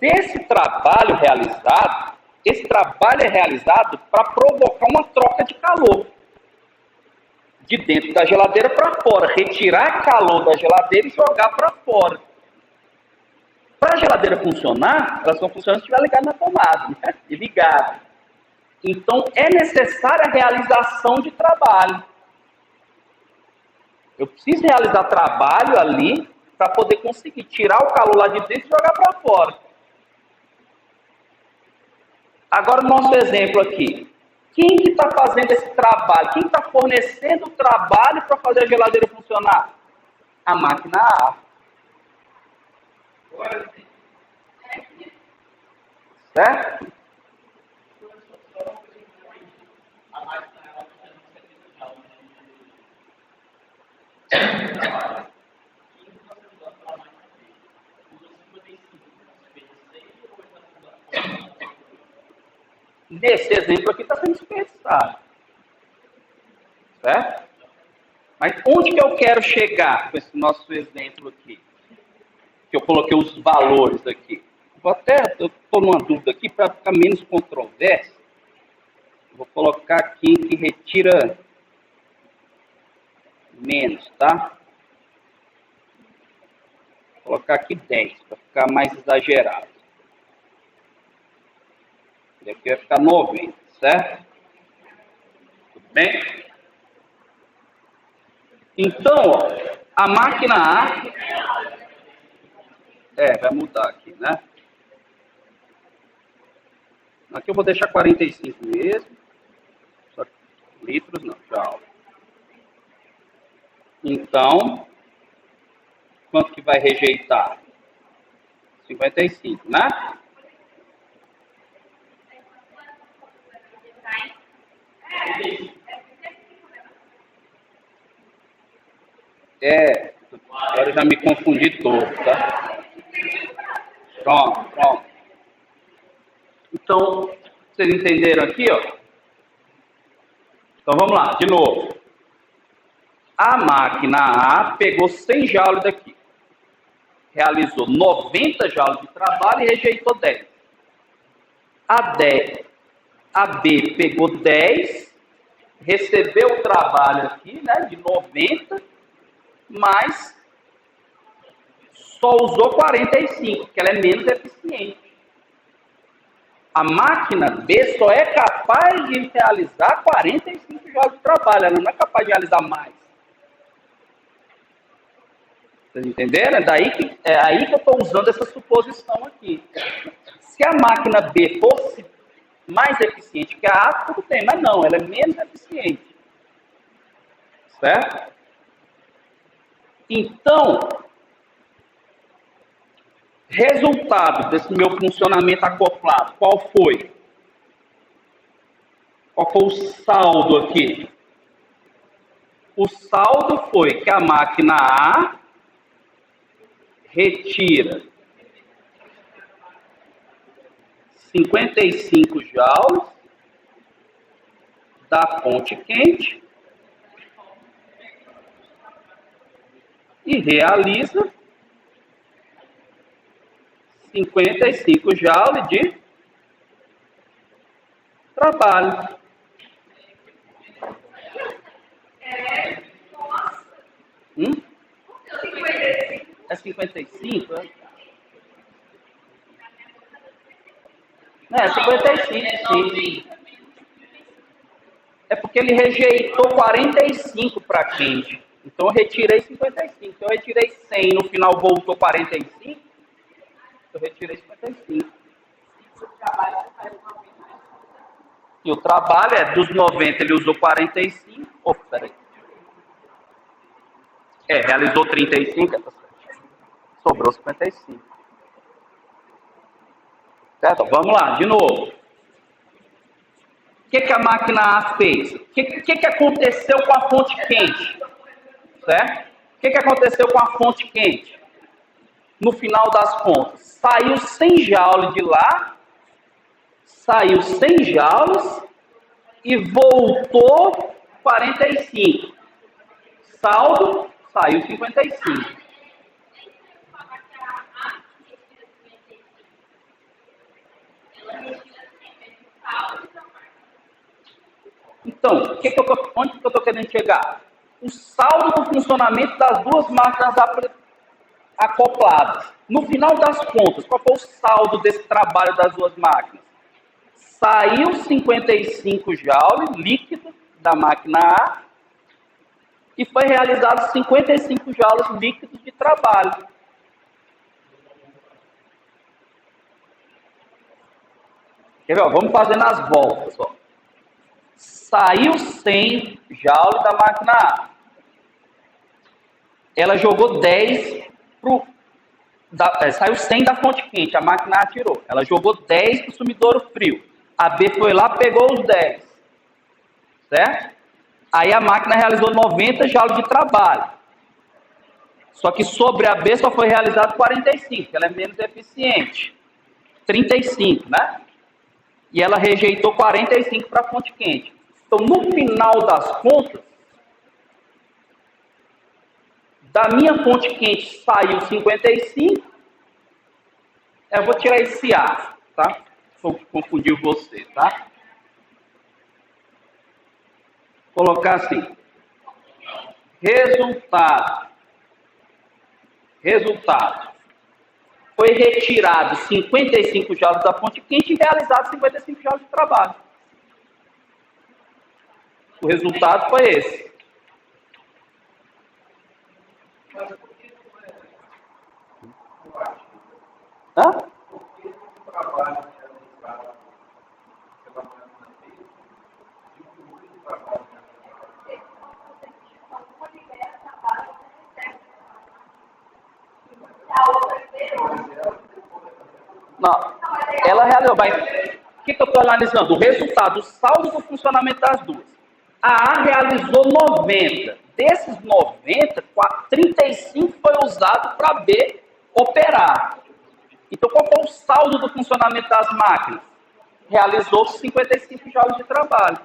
desse trabalho realizado, esse trabalho é realizado para provocar uma troca de calor. De dentro da geladeira para fora. Retirar calor da geladeira e jogar para fora. Para a geladeira funcionar, ela só funciona se estiver ligada na tomada, né? E ligada. Então, é necessária a realização de trabalho. Eu preciso realizar trabalho ali para poder conseguir tirar o calor lá de dentro e jogar para fora. Agora, o nosso exemplo aqui. Quem que está fazendo esse trabalho? Quem está fornecendo o trabalho para fazer a geladeira funcionar? A máquina A. Certo? Nesse exemplo aqui está sendo desperdiçado. Certo? Mas onde que eu quero chegar com esse nosso exemplo aqui? Que eu coloquei os valores aqui. Eu estou numa dúvida aqui para ficar menos controverso. Vou colocar aqui que retira menos, tá? Vou colocar aqui 10 para ficar mais exagerado. E aqui vai ficar 90, certo? Tudo bem? Então, ó, a máquina A... vai mudar aqui, né? Aqui eu vou deixar 45 mesmo. Só litros não, tchau. Então, quanto que vai rejeitar? 55, né? Agora eu já me confundi todo, tá? Pronto. Então, vocês entenderam aqui, ó? Então vamos lá, de novo. A máquina A pegou 100 joules daqui. Realizou 90 joules de trabalho e rejeitou 10. A B pegou 10, recebeu o trabalho aqui, né, de 90, mas só usou 45, porque ela é menos eficiente. A máquina B só é capaz de realizar 45 joules de trabalho, ela não é capaz de realizar mais. Vocês entenderam? É aí que eu estou usando essa suposição aqui. Se a máquina B fosse mais eficiente que a A, tudo bem, mas não, ela é menos eficiente. Certo? Então, resultado desse meu funcionamento acoplado, qual foi? Qual foi o saldo aqui? O saldo foi que a máquina A retira 55 joules da fonte quente e realiza 55 joules de trabalho. É 55? É 55, sim. É porque ele rejeitou 45 para quente. Então eu retirei 55. Então eu retirei 100, no final voltou 45. Eu retirei 55. E o trabalho é dos 90, ele usou 45. Oh, peraí. Realizou 35. Sobrou 55. Certo? Vamos lá, de novo. O que a máquina A fez? O que aconteceu com a fonte quente? Certo? O que aconteceu com a fonte quente? No final das contas, saiu 100 joules de lá, saiu 100 joules e voltou 45. Saldo, saiu 55. onde que eu estou querendo chegar? O saldo do funcionamento das duas máquinas acopladas. No final das contas, qual foi o saldo desse trabalho das duas máquinas? Saiu 55 joules líquido da máquina A e foi realizado 55 joules líquidos de trabalho. Quer ver? Vamos fazendo as voltas. Ó. Saiu 100 joules da máquina A. Ela jogou 10 saiu 100 da fonte quente, a máquina A tirou. Ela jogou 10 para o sumidouro frio. A B foi lá, pegou os 10. Certo? Aí a máquina realizou 90 joules de trabalho. Só que sobre a B só foi realizado 45, ela é menos eficiente. 35, né? E ela rejeitou 45 para a fonte quente. Então, no final das contas, da minha fonte quente saiu 55. Eu vou tirar esse A, tá? Vou confundir você, tá? Vou colocar assim. Resultado. Foi retirado 55 joules da fonte quente e realizado 55 joules de trabalho. O resultado foi esse. Hã? Não, ela realizou. O que eu estou analisando? O resultado, o saldo do funcionamento das duas. A A realizou 90. Desses 90, 35 foi usado para B operar. Então, qual foi o saldo do funcionamento das máquinas? Realizou 55 joules de trabalho.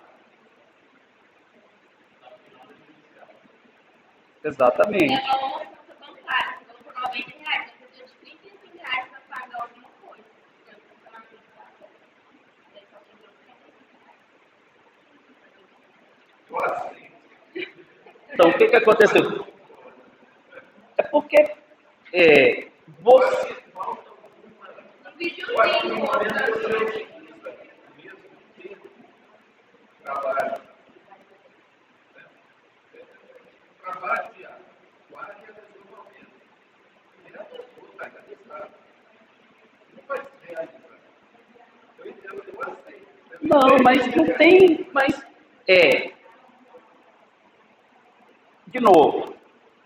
Exatamente. É uma conta bancária, então por R$90, você precisa de R$35 para pagar alguma coisa. Então, o que aconteceu? É porque você... Não, mas não tem... De novo,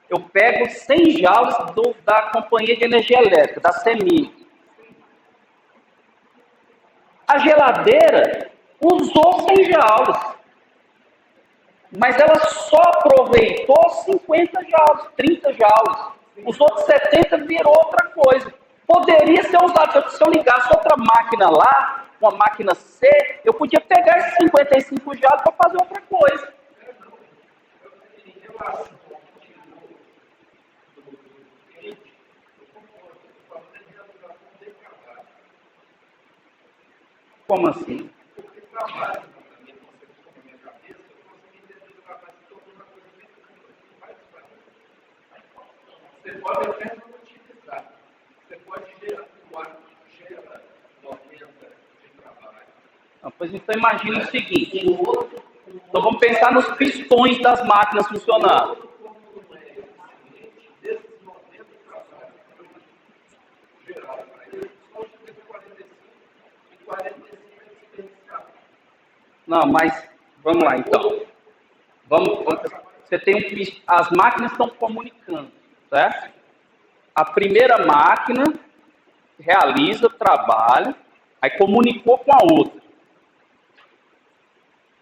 eu pego 100 joules da Companhia de Energia Elétrica, da CEMIG. A geladeira usou 100 joules, mas ela só aproveitou 50 joules, 30 joules. Os outros 70 virou outra coisa. Poderia ser usado, se eu ligasse outra máquina lá, uma máquina C, eu podia pegar esses 55 joules para fazer outra coisa. Como assim? Você pode até não utilizar. Você pode gera 90 de trabalho. Pois então imagine o seguinte. Então vamos pensar nos pistões das máquinas funcionando. Não, mas vamos lá então. Você tem as máquinas estão comunicando, certo? A primeira máquina realiza o trabalho, aí comunicou com a outra,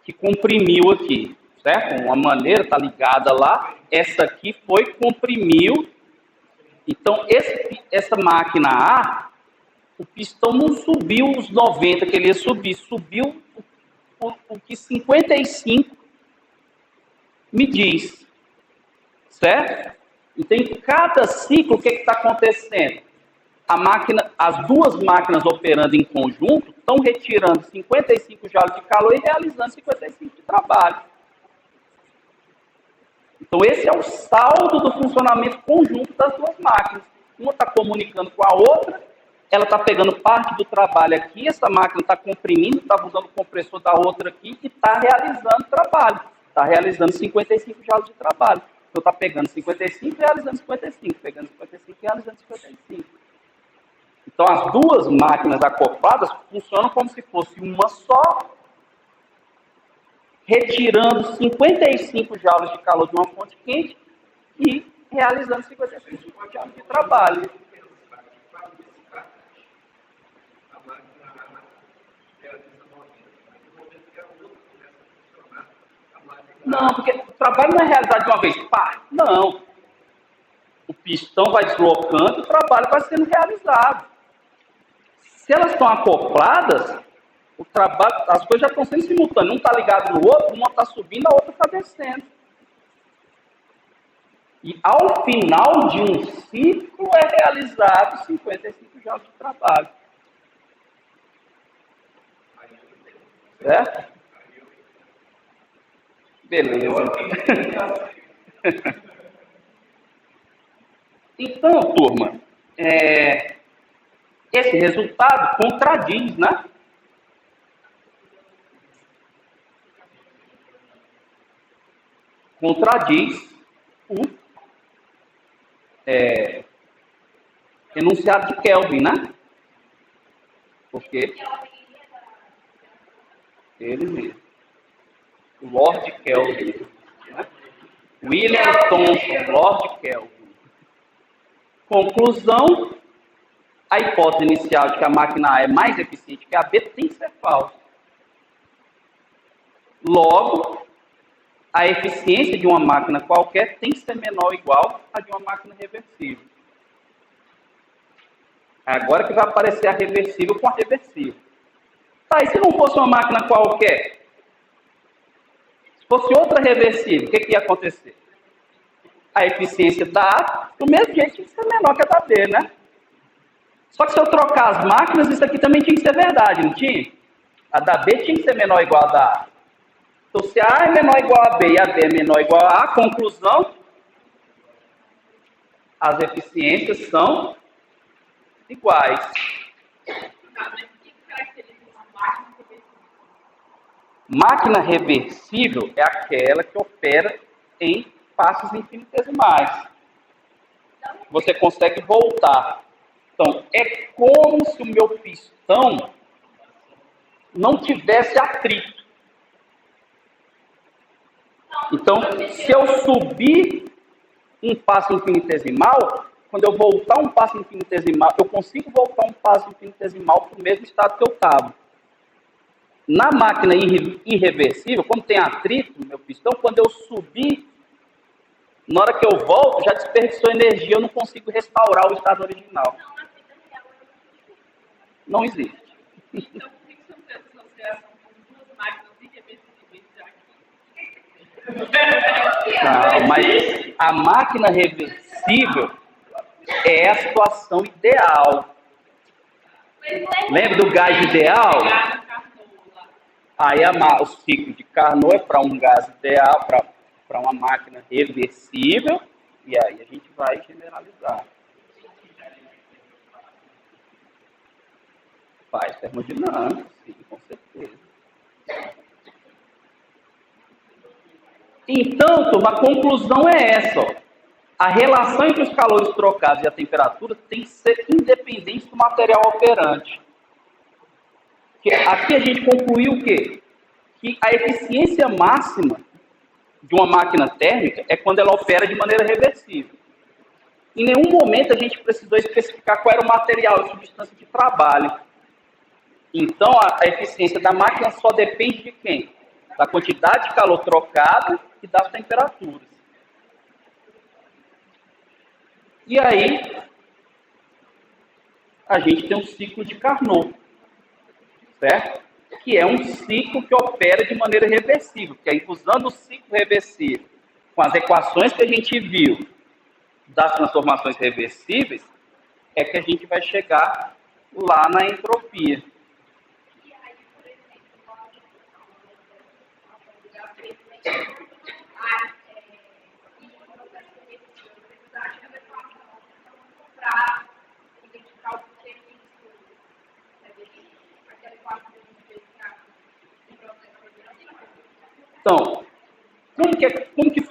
que comprimiu aqui, certo? Uma maneira está ligada lá, essa aqui foi comprimiu. Então essa máquina A, o pistão não subiu os 90 que ele ia subir, subiu o que 55 me diz, certo? Então, em cada ciclo, o que está acontecendo? As duas máquinas operando em conjunto estão retirando 55 joules de calor e realizando 55 de trabalho. Então, esse é o saldo do funcionamento conjunto das duas máquinas. Uma está comunicando com a outra, ela está pegando parte do trabalho aqui, essa máquina está comprimindo, está usando o compressor da outra aqui e está realizando trabalho. Está realizando 55 joules de trabalho. Então, está pegando 55 e realizando 55, pegando 55 e realizando 55. Então, as duas máquinas acopladas funcionam como se fosse uma só, retirando 55 joules de calor de uma fonte quente e realizando 55 joules de trabalho. Não, porque o trabalho não é realizado de uma vez, pá, não. O pistão vai deslocando e o trabalho vai sendo realizado. Se elas estão acopladas, o trabalho, as coisas já estão sendo simultâneas. Um está ligado no outro, uma está subindo, a outra está descendo. E ao final de um ciclo é realizado 55 joules de trabalho. Certo? Beleza. Então, turma, esse resultado contradiz, né? Contradiz o enunciado de Kelvin, né? Porque ele mesmo, o Lord Kelvin, né? William Thomson, Lord Kelvin. Conclusão: a hipótese inicial de que a máquina A é mais eficiente que a B tem que ser falsa. Logo, a eficiência de uma máquina qualquer tem que ser menor ou igual à de uma máquina reversível. Agora que vai aparecer a reversível com a reversível. Tá, e se não fosse uma máquina qualquer? Se fosse outra reversível, o que ia acontecer? A eficiência da A, do mesmo jeito, tinha que ser menor que a da B, né? Só que se eu trocar as máquinas, isso aqui também tinha que ser verdade, não tinha? A da B tinha que ser menor ou igual a da A. Então, se a A é menor ou igual a B e a B é menor ou igual a A, conclusão, as eficiências são iguais. Máquina reversível é aquela que opera em passos infinitesimais. Você consegue voltar. Então, é como se o meu pistão não tivesse atrito. Então, se eu subir um passo infinitesimal, quando eu voltar um passo infinitesimal, eu consigo voltar um passo infinitesimal para o mesmo estado que eu estava. Na máquina irreversível, quando tem atrito no meu pistão, quando eu subir, na hora que eu volto, já desperdiçou energia, eu não consigo restaurar o estado original. Não existe. Então, por que você não fez associação com duas máquinas irreversíveis aqui? Não, mas a máquina reversível é a situação ideal. Lembra do gás ideal? Aí o ciclo de Carnot é para um gás ideal, para uma máquina reversível, e aí a gente vai generalizar. Faz termodinâmica, sim, com certeza. Então, turma, a conclusão é essa. Ó. A relação entre os calores trocados e a temperatura tem que ser independente do material operante. Aqui a gente concluiu o quê? Que a eficiência máxima de uma máquina térmica é quando ela opera de maneira reversível. Em nenhum momento a gente precisou especificar qual era o material, a substância de trabalho. Então, a eficiência da máquina só depende de quem? Da quantidade de calor trocado e das temperaturas. E aí, a gente tem um ciclo de Carnot, certo? Que é um ciclo que opera de maneira reversível, que aí, usando o ciclo reversível, com as equações que a gente viu das transformações reversíveis, é que a gente vai chegar lá na entropia.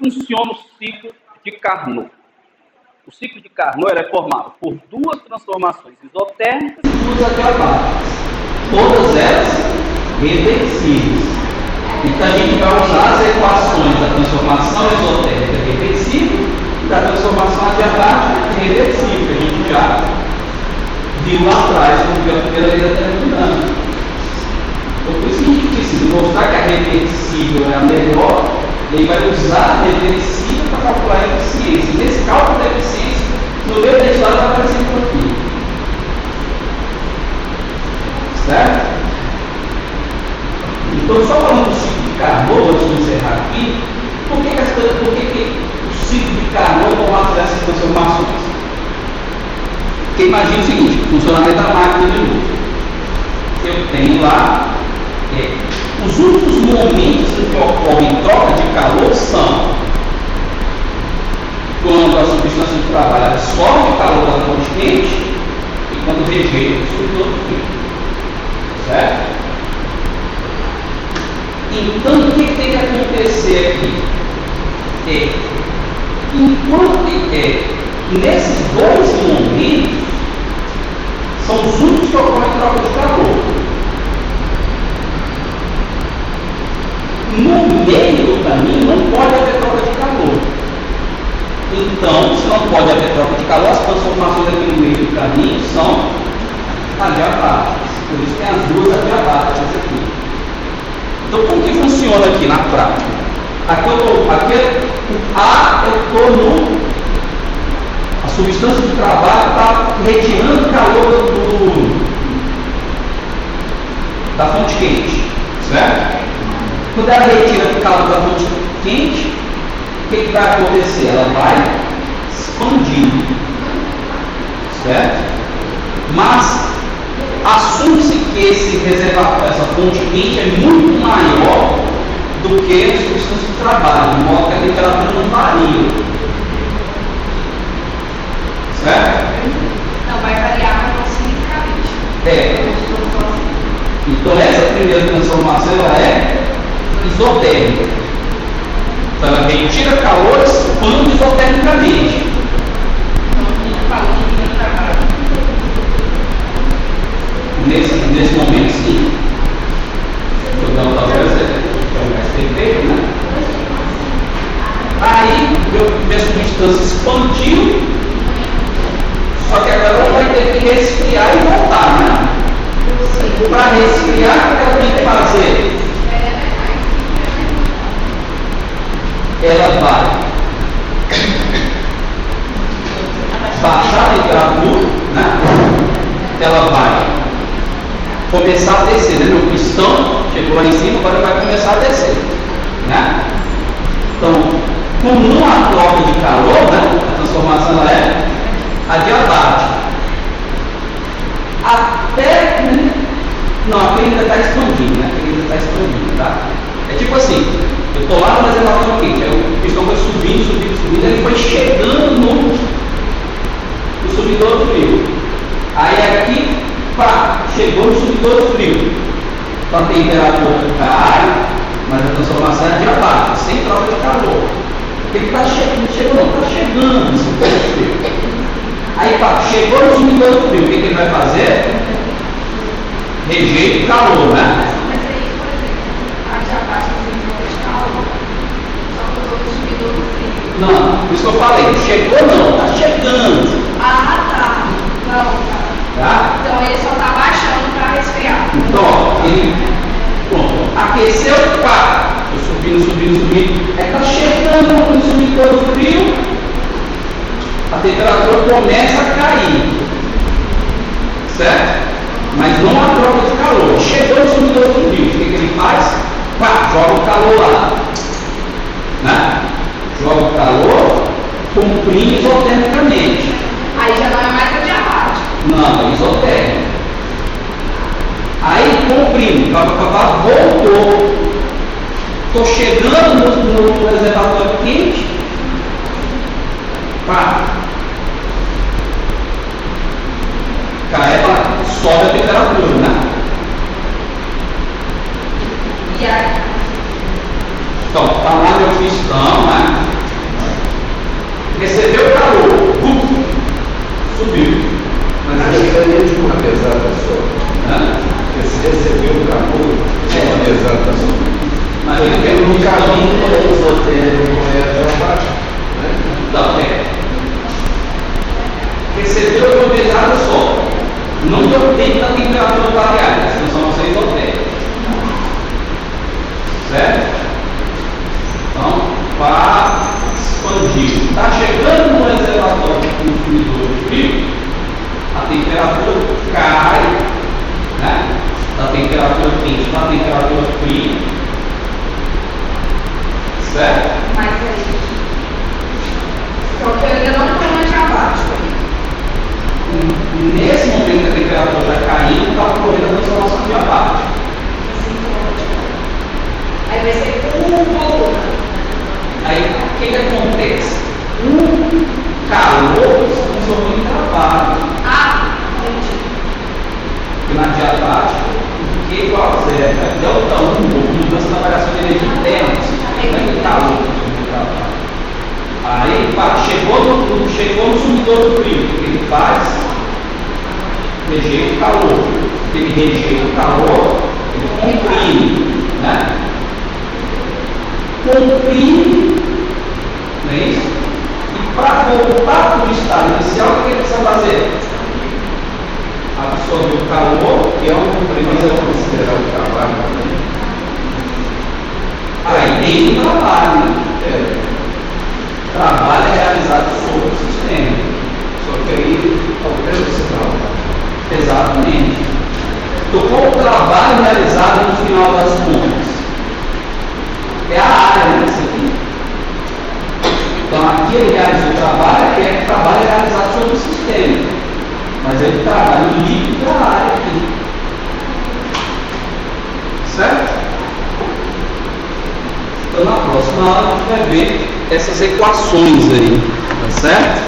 funciona o ciclo de Carnot? O ciclo de Carnot é formado por duas transformações isotérmicas e duas adiabáticas. Todas elas reversíveis. Então a gente vai usar as equações da transformação isotérmica reversível e da transformação adiabática reversível, que a gente já viu lá atrás, porque a primeira lei da termodinâmica. Então por isso que a gente precisa mostrar que a reversível é a melhor, e aí vai usar a reversível para calcular a eficiência. Nesse cálculo da eficiência, no meio da história vai aparecer por aqui. Certo? Então, só falando do ciclo de Carnot, antes de encerrar aqui, por que o ciclo de Carnot tomou essas transformações? Porque imagina o seguinte, o funcionamento da máquina de luz. Eu tenho lá, os únicos momentos em que ocorre troca de calor são quando a substância de trabalho absorve o calor da fonte quente e quando rejeita o substituto quente. Certo? Então, o que tem que acontecer aqui? Nesses dois momentos, são os únicos que ocorrem troca de calor. No meio do caminho, não pode haver troca de calor. Então, se não pode haver troca de calor, as transformações aqui no meio do caminho são adiabáticas. Por isso tem as duas adiabáticas aqui. Então, como que funciona aqui na prática? Aqui eu estou no... A substância de trabalho está retirando o calor da fonte quente, certo? Quando ela retira o calor da fonte quente, o que vai acontecer? Ela vai expandir, certo? Mas assume-se que esse reservatório, essa fonte quente é muito maior do que a substância de trabalho, de modo que a temperatura não varia. Certo? Não, vai variar mas significativamente. Então essa primeira transformação ela é isotérmica. Então ela retira calor e expande isotermicamente. Nesse momento, sim. Estou dando talvez mais perfeito, né? Aí, minha substância expandiu, só que agora ela vai ter que resfriar e voltar, né? Para resfriar, o que ela tem que fazer? Ela vai baixar a temperatura, né? Ela vai começar a descer, né? Meu pistão chegou lá em cima, agora vai começar a descer, né? Então, como não há troca de calor, né? A transformação ela é adiabática. Até... Não, aqui ainda está expandindo, né? Aqui ainda está expandindo, tá? É tipo assim, eu estou lá no reservatório quente, aí o pistão foi subindo, ele foi chegando no subidor frio. Aí aqui, pá, chegou no subidor frio. Então a temperatura cai, mas a transformação é adiabática, sem troca de calor. Ele está chegando no subidor frio. Aí pá, chegou no subidor frio, o que ele vai fazer? Rejeita o calor, né? Mas aí, por exemplo, a adiabática sem troca de calor, só que os outros subidores frio. Não, por isso que eu falei, chegou não, está chegando. Ah, tá. Não, tá. Tá? Então ele só está baixando para resfriar. Então, ó, ele pronto, aqueceu, pá, subindo. Aí está chegando no subidor frio, a temperatura começa a cair, certo? Mas não há troca de calor. Chegou no subidor frio, o que ele faz? Pá, joga o calor lá, né? Joga o calor, comprime isotermicamente. Aí já não é mais adiabático. Não, é isotérmico. Aí comprime, voltou. Estou chegando no reservatório quente. Pá. Sobe a temperatura, né? E aí? Então, está lá meu pistão, né? acontece? O calor se transformou em trabalho. Porque na diabática, o que é igual a zero, né? Delta 1, mudança na variação de energia interna, não é calor do trabalho. Aí chegou no sumidor do frio, o que ele faz? Rejeita o calor. Ele rejeita o calor, ele comprime, né? Comprime, não é isso? E para voltar para o estado inicial, o que ele precisa fazer? Absorver o calor, que é uma previsão considerar o trabalho também. Aí tem o trabalho, o trabalho é realizado sobre o sistema. Só que aí altera o sinal. Exatamente. Então, qual o trabalho realizado no final das contas? É a área, né? Isso aqui. Então, aqui ele realiza o trabalho, que é o trabalho realizado sobre o sistema. Mas ele trabalha no líquido da área aqui. Certo? Então, na próxima aula, a gente vai ver essas equações aí. Tá certo?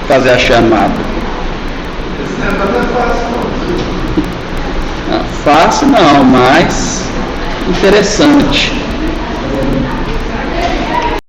Fazer a chamada. Esse negócio não é fácil, não. Fácil não, mas interessante.